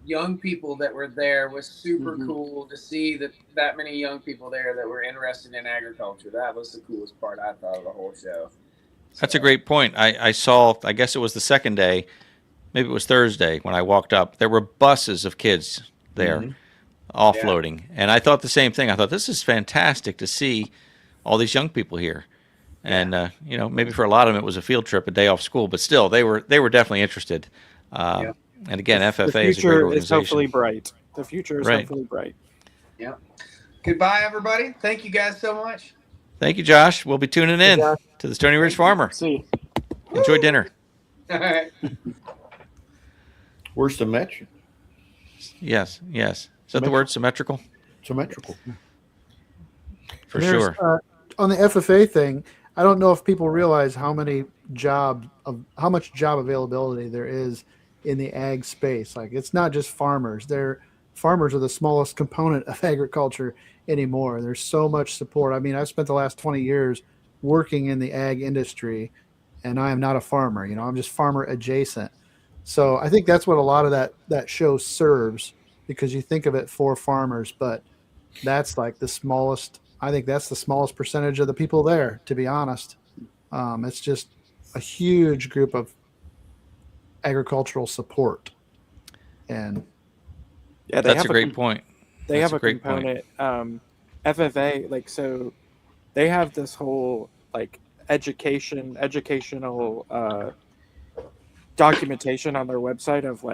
young people that were there, was super cool to see that many young people there that were interested in agriculture. That was the coolest part, I thought, of the whole show. That's a great point. I saw, I guess it was the second day, maybe it was Thursday when I walked up. There were buses of kids there offloading. And I thought the same thing. I thought, this is fantastic to see all these young people here. And, maybe for a lot of them it was a field trip, a day off school, but still they were definitely interested. And again, FFA is a great organization. The future is hopefully bright. The future is hopefully bright. Yeah. Goodbye, everybody. Thank you guys so much. Thank you, Josh. We'll be tuning in to the Stony Ridge Farmer. See you. Enjoy dinner. All right. We're symmetrical. Yes. Is that the word, symmetrical? Symmetrical. For sure. On the FFA thing, I don't know if people realize how much job availability there is in the ag space. Like, it's not just farmers. Farmers are the smallest component of agriculture anymore. There's so much support. I mean, I've spent the last 20 years working in the ag industry, and I am not a farmer. I'm just farmer adjacent. So I think that's what a lot of that show serves, because you think of it for farmers, but that's like the smallest. I think that's the smallest percentage of the people there, to be honest. It's just a huge group of agricultural support. And yeah, that's a great point. They have a component. FFA, so they have this whole educational documentation on their website of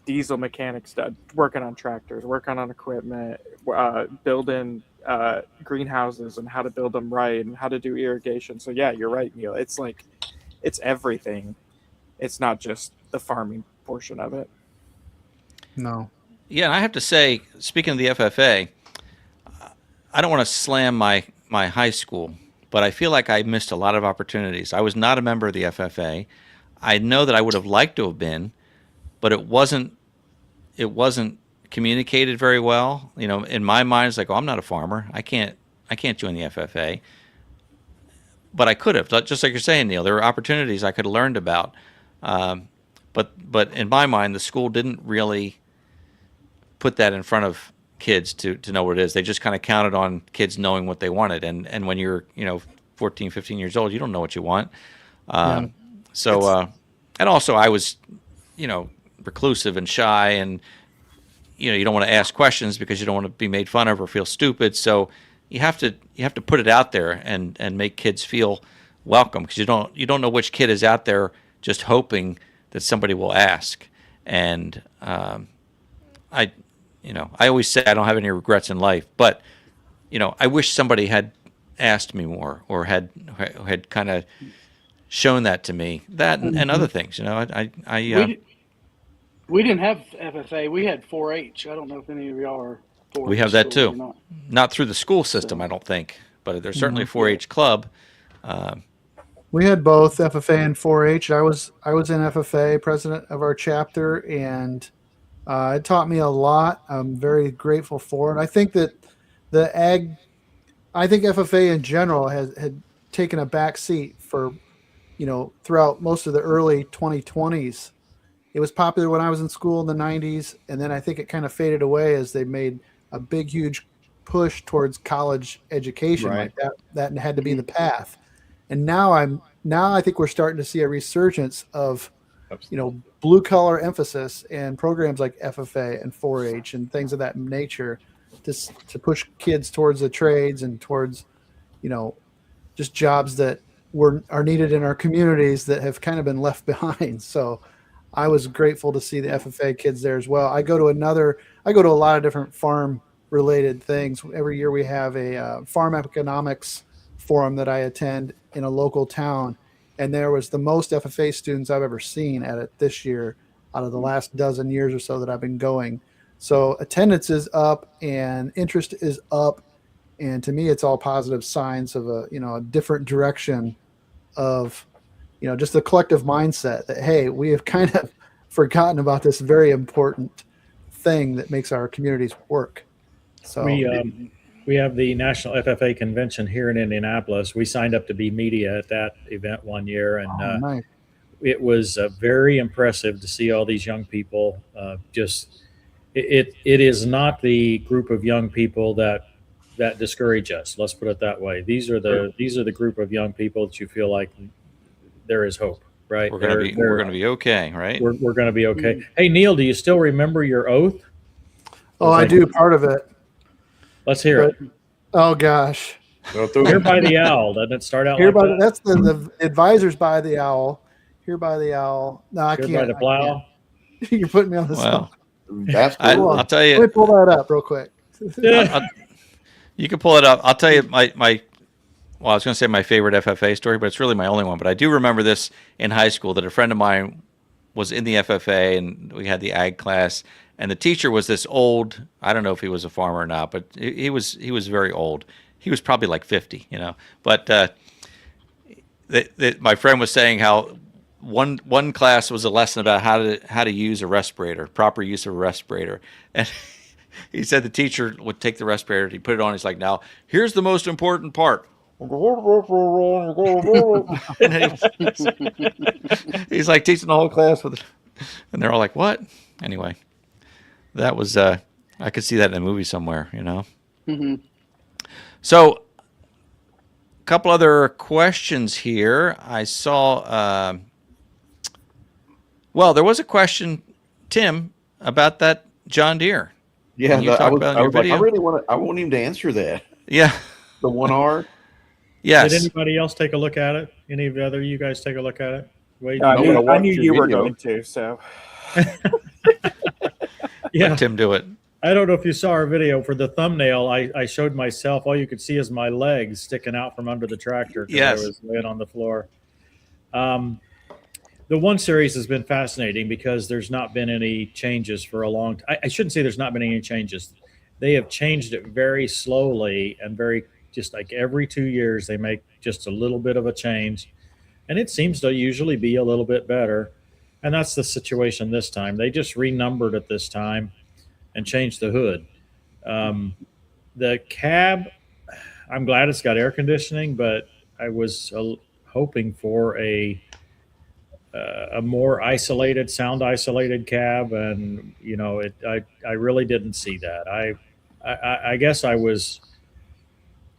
diesel mechanics working on tractors, working on equipment, building greenhouses and how to build them right and how to do irrigation. So yeah, you're right, Neil. It's it's everything. It's not just the farming portion of it. no. Yeah, and I have to say, speaking of the FFA, I don't want to slam my high school, but I feel like I missed a lot of opportunities. I was not a member of the FFA. I know that I would have liked to have been, but it wasn't communicated very well. In my mind, it's like, oh, I'm not a farmer. I can't join the FFA. But I could have, just like you're saying, Neil. There were opportunities I could have learned about. But in my mind, the school didn't really put that in front of kids to know what it is. They just kind of counted on kids knowing what they wanted. And when you're 14, 15 years old, you don't know what you want. So and also I was reclusive and shy, and you don't want to ask questions because you don't want to be made fun of or feel stupid. So you have to put it out there and make kids feel welcome, because you don't know which kid is out there just hoping that somebody will ask. And I always say I don't have any regrets in life, but I wish somebody had asked me more, or had kind of shown that to me, that and other things. We didn't have FFA. We had 4-H. I don't know if any of y'all are 4-H We have that schools or too. not. Not through the school system, So, I don't think, but there's certainly a 4-H club. We had both FFA and 4-H. I was in FFA, president of our chapter, and it taught me a lot. I'm very grateful for it. I think that the ag, I think FFA in general had taken a back seat for, throughout most of the early 2020s. It was popular when I was in school in the 90s, and then I think it kind of faded away as they made a big, huge push towards college education. Right. Like that had to be the path. And now I think we're starting to see a resurgence of, blue collar emphasis and programs like FFA and 4-H and things of that nature to push kids towards the trades and towards, just jobs that are needed in our communities that have kind of been left behind. So I was grateful to see the FFA kids there as well. I go to a lot of different farm related things. Every year we have a farm economics forum that I attend in a local town. And there was the most FFA students I've ever seen at it this year out of the last dozen years or so that I've been going. So attendance is up and interest is up. And to me, it's all positive signs of a different direction of, just the collective mindset that, hey, we have kind of forgotten about this very important thing that makes our communities work. So we have the National FFA Convention here in Indianapolis. We signed up to be media at that event one year, and nice. it was very impressive to see all these young people. It is not the group of young people that discourage us. Let's put it that way. These are the group of young people that you feel like there is hope, right? We're gonna be okay, right? We're going to be okay. Hey, Neil, do you still remember your oath? Oh, I do part of it. Let's hear it. Oh gosh. Here by the owl. Doesn't it start out Here like by that? that's the advisors by the owl. Here by the owl. No, I Here can't. by the plow. You're putting me on the Well, spot. That's Hold on. I'll tell Let you. me pull that up real quick. You can pull it up. I'll tell you my well, I was going to say my favorite FFA story, but it's really my only one. But I do remember this in high school that a friend of mine was in the FFA, and we had the ag class, and the teacher was this old. I don't know if he was a farmer or not, but he was very old. He was probably like 50, But my friend was saying how one class was a lesson about how to use a respirator, proper use of a respirator, and he said the teacher would take the respirator, he'd put it on. He's like, now here's the most important part. And he's like teaching the whole class with it. And they're all like, what? Anyway, that was I could see that in a movie somewhere, Mm-hmm. So a couple other questions here. I saw well, there was a question, Tim, about that John Deere. Yeah, You I talked was, about in I your was like, I video? really I want him to answer that. Yeah. The 1R. Yes. Did anybody else take a look at it? Any of the other you guys take a look at it? Wait, I I'm knew, gonna I watch knew your you were video. going to. So yeah. Let Tim do it. I don't know if you saw our video for the thumbnail. I showed myself. All you could see is my legs sticking out from under the tractor because Yes. I was laying on the floor. The one series has been fascinating because there's not been any changes for a long time. I shouldn't say there's not been any changes. They have changed it very slowly and very just like every 2 years they make just a little bit of a change, and it seems to usually be a little bit better. And that's the situation this time. They just renumbered it this time and changed the hood. The cab, I'm glad it's got air conditioning, but I was hoping for a more isolated, sound isolated cab, and I really didn't see that. I guess I was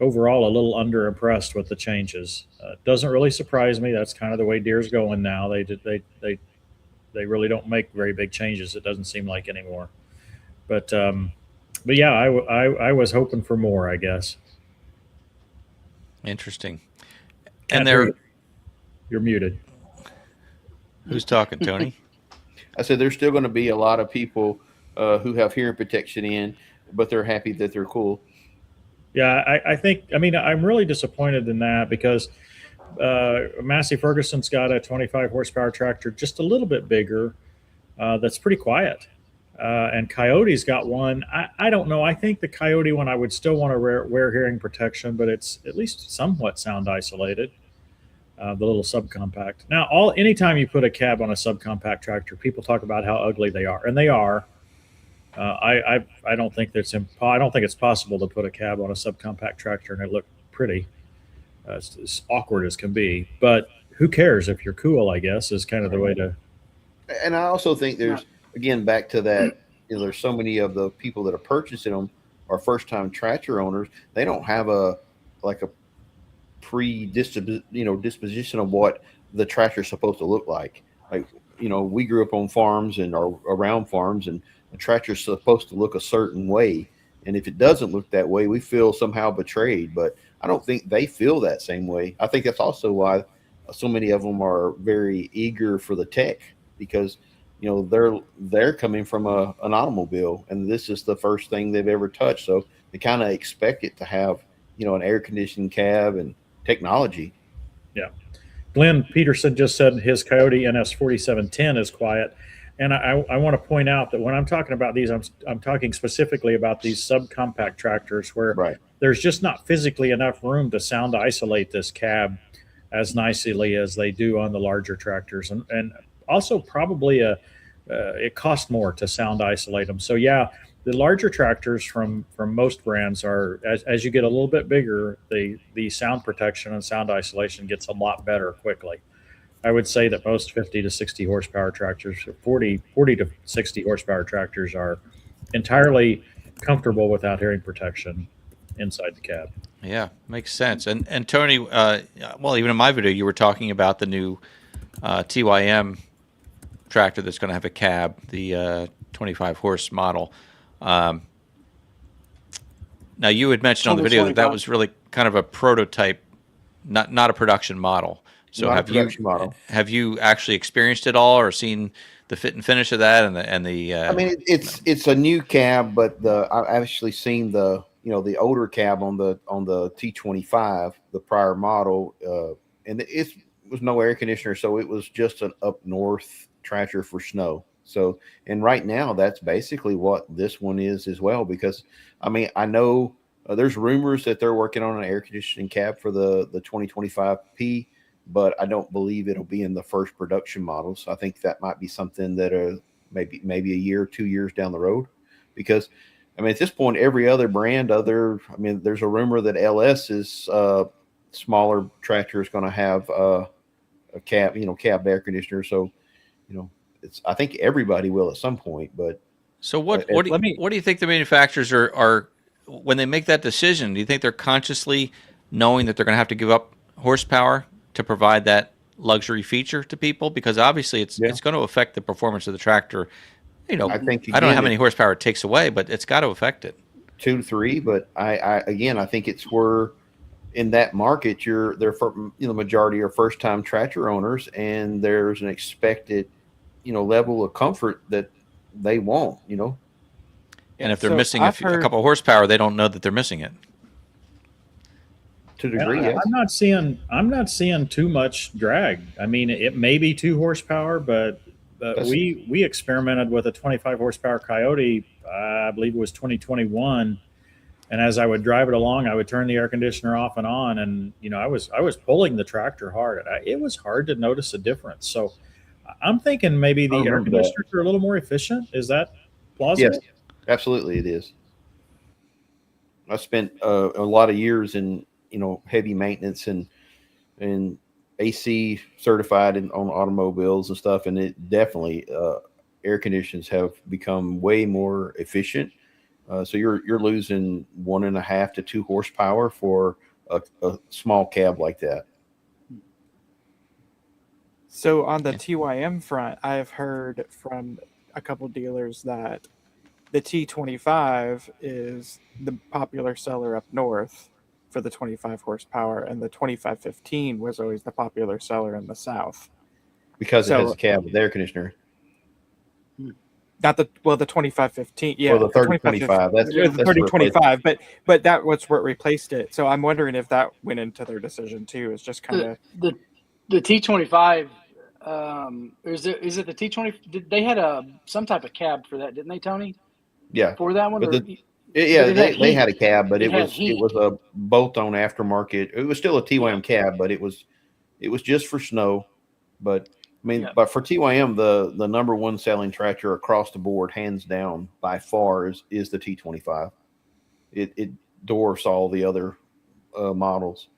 overall a little under impressed with the changes. Doesn't really surprise me. That's kind of the way Deere's going now. They really don't make very big changes. It doesn't seem like anymore. But yeah, I was hoping for more, I guess. Interesting. Can't And hear you. You're muted. Who's talking, Tony? I said there's still going to be a lot of people who have hearing protection in, but they're happy that they're cool. Yeah, I think. I mean, I'm really disappointed in that because Massey Ferguson's got a 25 horsepower tractor, just a little bit bigger, that's pretty quiet. And Coyote's got one. I don't know. I think the Coyote one I would still want to wear hearing protection, but it's at least somewhat sound isolated. The little subcompact. Now, anytime you put a cab on a subcompact tractor, people talk about how ugly they are, and they are. I don't think I don't think it's possible to put a cab on a subcompact tractor and it look pretty. It's as awkward as can be. But who cares if you're cool? I guess is kind of the way to. And I also think there's, again, back to that, there's so many of the people that are purchasing them are first time tractor owners. They don't have a disposition of what the tractor's supposed to look like. Like, we grew up on farms and are around farms, and the tractor's supposed to look a certain way. And if it doesn't look that way, we feel somehow betrayed. But I don't think they feel that same way. I think that's also why so many of them are very eager for the tech, because they're coming from an automobile, and this is the first thing they've ever touched. So they kind of expect it to have an air conditioning cab and technology. Yeah. Glenn Peterson just said his Coyote NS 4710 is quiet. And I want to point out that when I'm talking about these, I'm talking specifically about these subcompact tractors where there's just not physically enough room to sound isolate this cab as nicely as they do on the larger tractors. And also probably it costs more to sound isolate them. So yeah, the larger tractors from most brands are, as you get a little bit bigger, the sound protection and sound isolation gets a lot better quickly. I would say that most 50 to 60 horsepower tractors, 40 to 60 horsepower tractors are entirely comfortable without hearing protection inside the cab. Yeah, makes sense. And Tony, well, even in my video, you were talking about the new TYM tractor that's going to have a cab, the 25 horse model. Now, you had mentioned on the video that was really kind of a prototype, not a production model. So have you actually experienced it all, or seen the fit and finish of that? And the I mean, it's a new cab, but I've actually seen the older cab on the T25, the prior model, and it was no air conditioner, so it was just an up north tractor for snow. So, and right now that's basically what this one is as well, because I mean, I know there's rumors that they're working on an air conditioning cab for the 2025P, but I don't believe it'll be in the first production models. I think that might be something that maybe a year, 2 years down the road, because I mean, at this point, every other brand, there's a rumor that LS's smaller tractor is going to have a cab air conditioner. So, I think everybody will at some point. But so what do you think the manufacturers are when they make that decision? Do you think they're consciously knowing that they're going to have to give up horsepower to provide that luxury feature to people? Because obviously it's going to affect the performance of the tractor. I don't know how many horsepower it takes away, but it's got to affect it. 2 to 3, but I think it's where in that market the majority are first time tractor owners, and there's an expected level of comfort that they want. And if they're missing a couple of horsepower, they don't know that they're missing it. To a degree, yes. I'm not seeing too much drag. I mean, it may be 2 horsepower, but we experimented with a 25 horsepower Coyote. I believe it was 2021, and as I would drive it along, I would turn the air conditioner off and on, and I was pulling the tractor hard. It was hard to notice a difference. So I'm thinking maybe the air conditioners are a little more efficient. Is that plausible? Yes, absolutely, it is. I spent a lot of years in heavy maintenance and AC certified on automobiles and stuff, and it definitely air conditions have become way more efficient. So you're losing 1.5 to 2 horsepower for a small cab like that. So on the TYM front, I've heard from a couple dealers that the T25 is the popular seller up north for the 25 horsepower, and the 2515 was always the popular seller in the south. Because it has a cab with air conditioner. Not the 2515, yeah. Well, the 3025. That's the 3025, but that was what replaced it. So I'm wondering if that went into their decision too. It's just kind of the T25 Is it the T20? They had some type of cab for that, didn't they, Tony? Yeah, For that one, but or yeah, it had they had a heat. cab, but It it had was heat. a bolt-on aftermarket. It was still a TYM cab, but it was just for snow. But I mean, Yeah. but for TYM, the number one selling tractor across the board, hands down by far, is the T25. It dwarfs all the other models.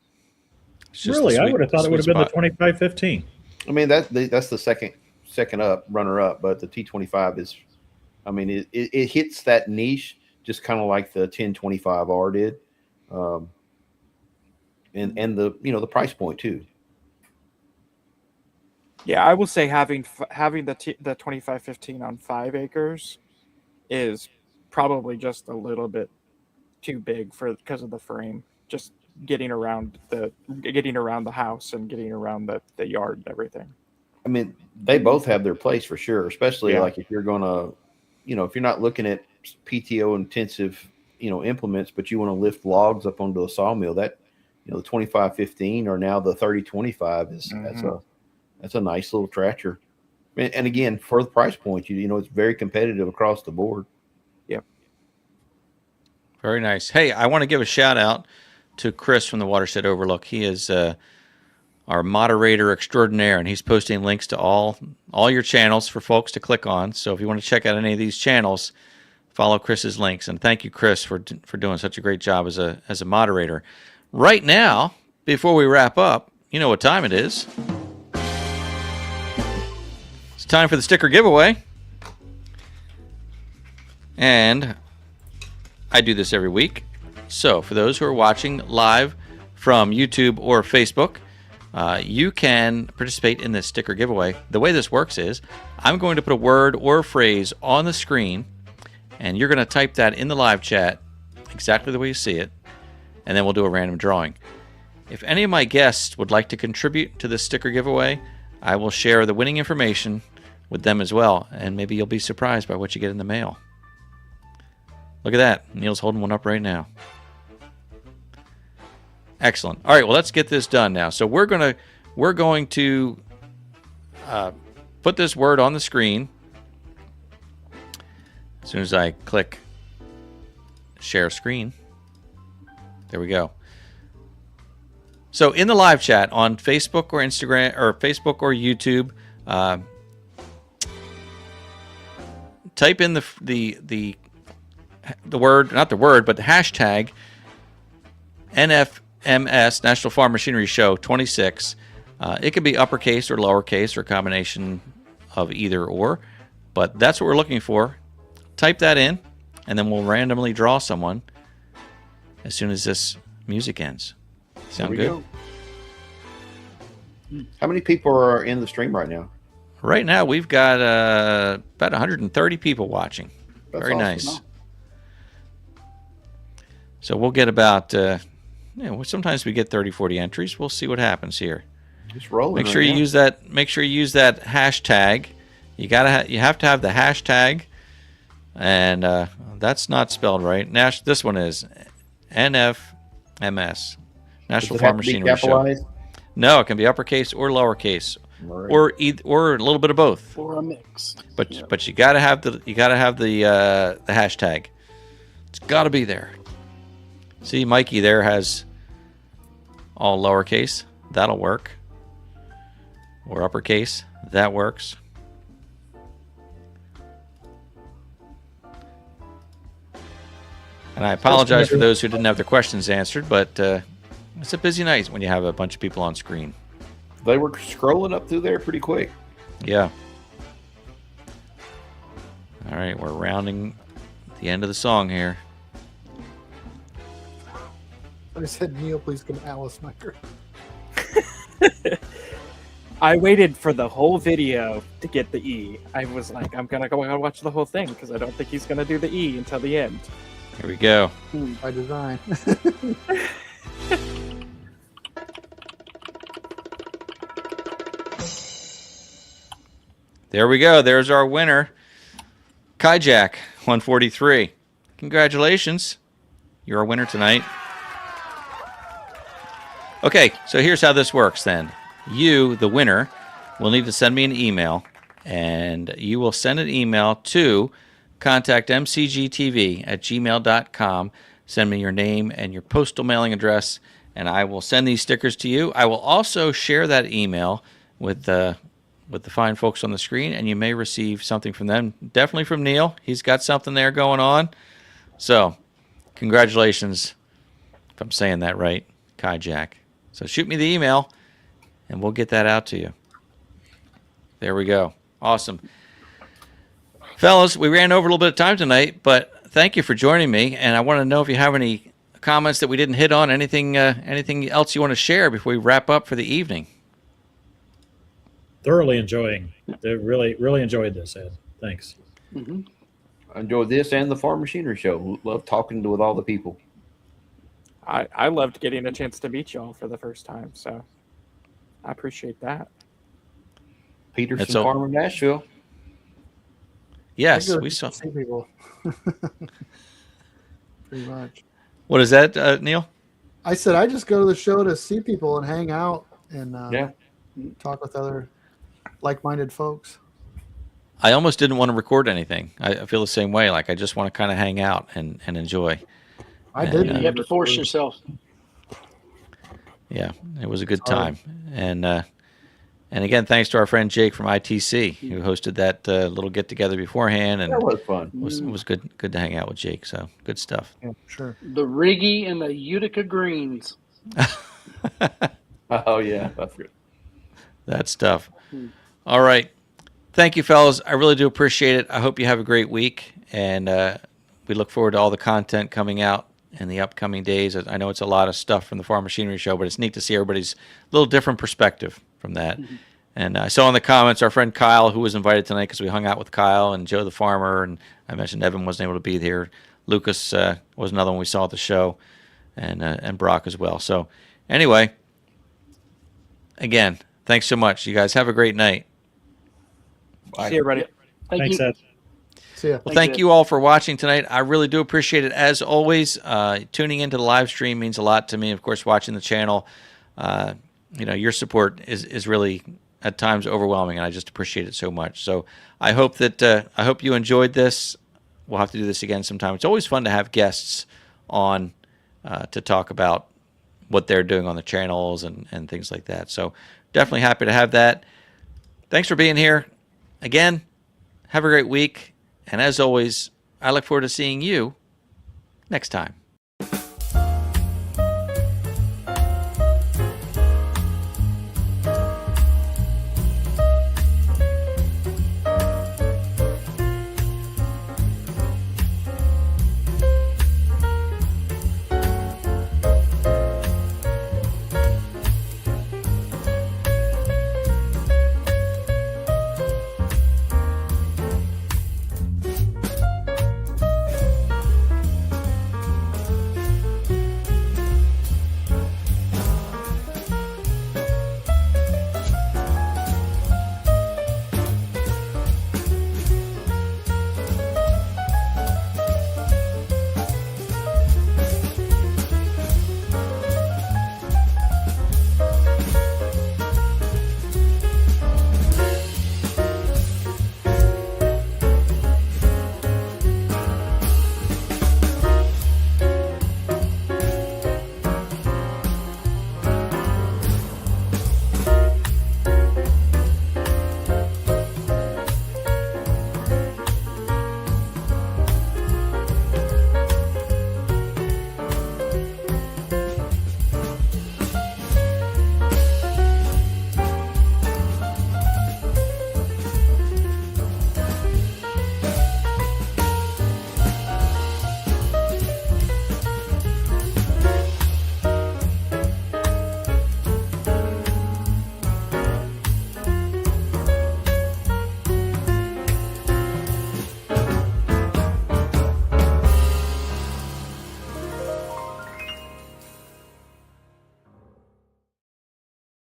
It's just Really, I would have thought it would have been the spot. 2515. I mean, that's the second up runner up, but the T25 is, I mean, it hits that niche just kind of like the 1025R did, and the the price point too. Yeah, I will say having the 2515 on 5 acres is probably just a little bit too big because of the frame. Just getting around the house and getting around the yard and everything. I mean, they both have their place for sure, especially Yeah. like if you're gonna, if you're not looking at PTO intensive, implements, but you want to lift logs up onto a sawmill, that the 2515 or now the 3025 is that's a nice little tractor. And again, for the price point, it's very competitive across the board. Yep. Very nice. Hey, I want to give a shout out to Chris from the Watershed Overlook. He is our moderator extraordinaire, and he's posting links to all your channels for folks to click on. So if you want to check out any of these channels, follow Chris's links. And thank you, Chris, for doing such a great job as a moderator. Right now, before we wrap up, you know what time it is. It's time for the sticker giveaway. And I do this every week. So for those who are watching live from YouTube or Facebook, you can participate in this sticker giveaway. The way this works is I'm going to put a word or a phrase on the screen, and you're going to type that in the live chat exactly the way you see it, and then we'll do a random drawing. If any of my guests would like to contribute to this sticker giveaway, I will share the winning information with them as well, and maybe you'll be surprised by what you get in the mail. Look at that. Neil's holding one up right now. Excellent. All right, well, let's get this done now. So we're going to put this word on the screen as soon as I click share screen. There we go. So in the live chat on Facebook or Instagram or Facebook or YouTube, type in the word, not the word, but the hashtag NFMS, National Farm Machinery Show 26. It could be uppercase or lowercase or a combination of either or, but that's what we're looking for. Type that in, and then we'll randomly draw someone as soon as this music ends. Sound good? How many people are in the stream right now? Right now, we've got about 130 people watching. That's Very awesome. nice. So we'll get about, sometimes we get 30, 40 entries. We'll see what happens here. Just rolling. Make sure you use that. Make sure you use that hashtag. You have to have the hashtag, and that's not spelled right. This one is NFMS, National Farm Machinery Show. No, it can be uppercase or lowercase, Right. or a little bit of both. Or a mix. But you gotta have the hashtag. It's gotta be there. See, Mikey there has all lowercase. That'll work. Or uppercase. That works. And I apologize for those who didn't have their questions answered, but it's a busy night when you have a bunch of people on screen. They were scrolling up through there pretty quick. Yeah. All right, we're rounding the end of the song here. I said, Neil, please come Alice Meyer. I waited for the whole video to get the E. I was like, I'm gonna go and watch the whole thing because I don't think he's gonna do the E until the end. Here we go. By design. There we go. There's our winner, Kajak 143. Congratulations. You're our winner tonight. Okay, so here's how this works then. You, the winner, will need to send me an email, and you will send an email to contactmcgtv@gmail.com. Send me your name and your postal mailing address, and I will send these stickers to you. I will also share that email with the fine folks on the screen, and you may receive something from them. Definitely from Neil. He's got something there going on. So, congratulations, if I'm saying that right, Kai Jack. So shoot me the email, and we'll get that out to you. There we go. Awesome. Fellas, we ran over a little bit of time tonight, but thank you for joining me. And I want to know if you have any comments that we didn't hit on, anything else you want to share before we wrap up for the evening. Thoroughly enjoying. Really enjoyed this, Ed. Thanks. Mm-hmm. I enjoyed this and the Farm Machinery Show. Love talking with all the people. I loved getting a chance to meet y'all for the first time, so I appreciate that. Peterson That's all- Farm in Nashville. Yes, I go we to saw. see people. Pretty much. What is that, Neil? I said I just go to the show to see people and hang out and Yeah. talk with other like-minded folks. I almost didn't want to record anything. I feel the same way. Like I just want to kind of hang out and enjoy. I And, did. uh, You have to force yourself. Yeah, it was a good time. And again, thanks to our friend Jake from ITC who hosted that little get together beforehand, and That was fun. it was good to hang out with Jake. So good stuff. Yeah, sure. The Riggy and the Utica Greens. Oh yeah, that's good. That stuff. All right. Thank you, fellas. I really do appreciate it. I hope you have a great week, and we look forward to all the content coming out in the upcoming days. I know it's a lot of stuff from the Farm Machinery Show, but it's neat to see everybody's little different perspective from that. And I saw in the comments our friend Kyle, who was invited tonight because we hung out with Kyle and Joe the farmer, and I mentioned Evan wasn't able to be there. Lucas was another one we saw at the show, and Brock as well. So anyway, again, thanks so much. You guys have a great night. See you, everybody. Thanks, Ed. See ya. Well, thank you all for watching tonight. I really do appreciate it. As always, tuning into the live stream means a lot to me. Of course, watching the channel, your support is really at times overwhelming, and I just appreciate it so much. So I hope you enjoyed this. We'll have to do this again sometime. It's always fun to have guests on to talk about what they're doing on the channels and things like that. So definitely happy to have that. Thanks for being here. Again, have a great week. And as always, I look forward to seeing you next time.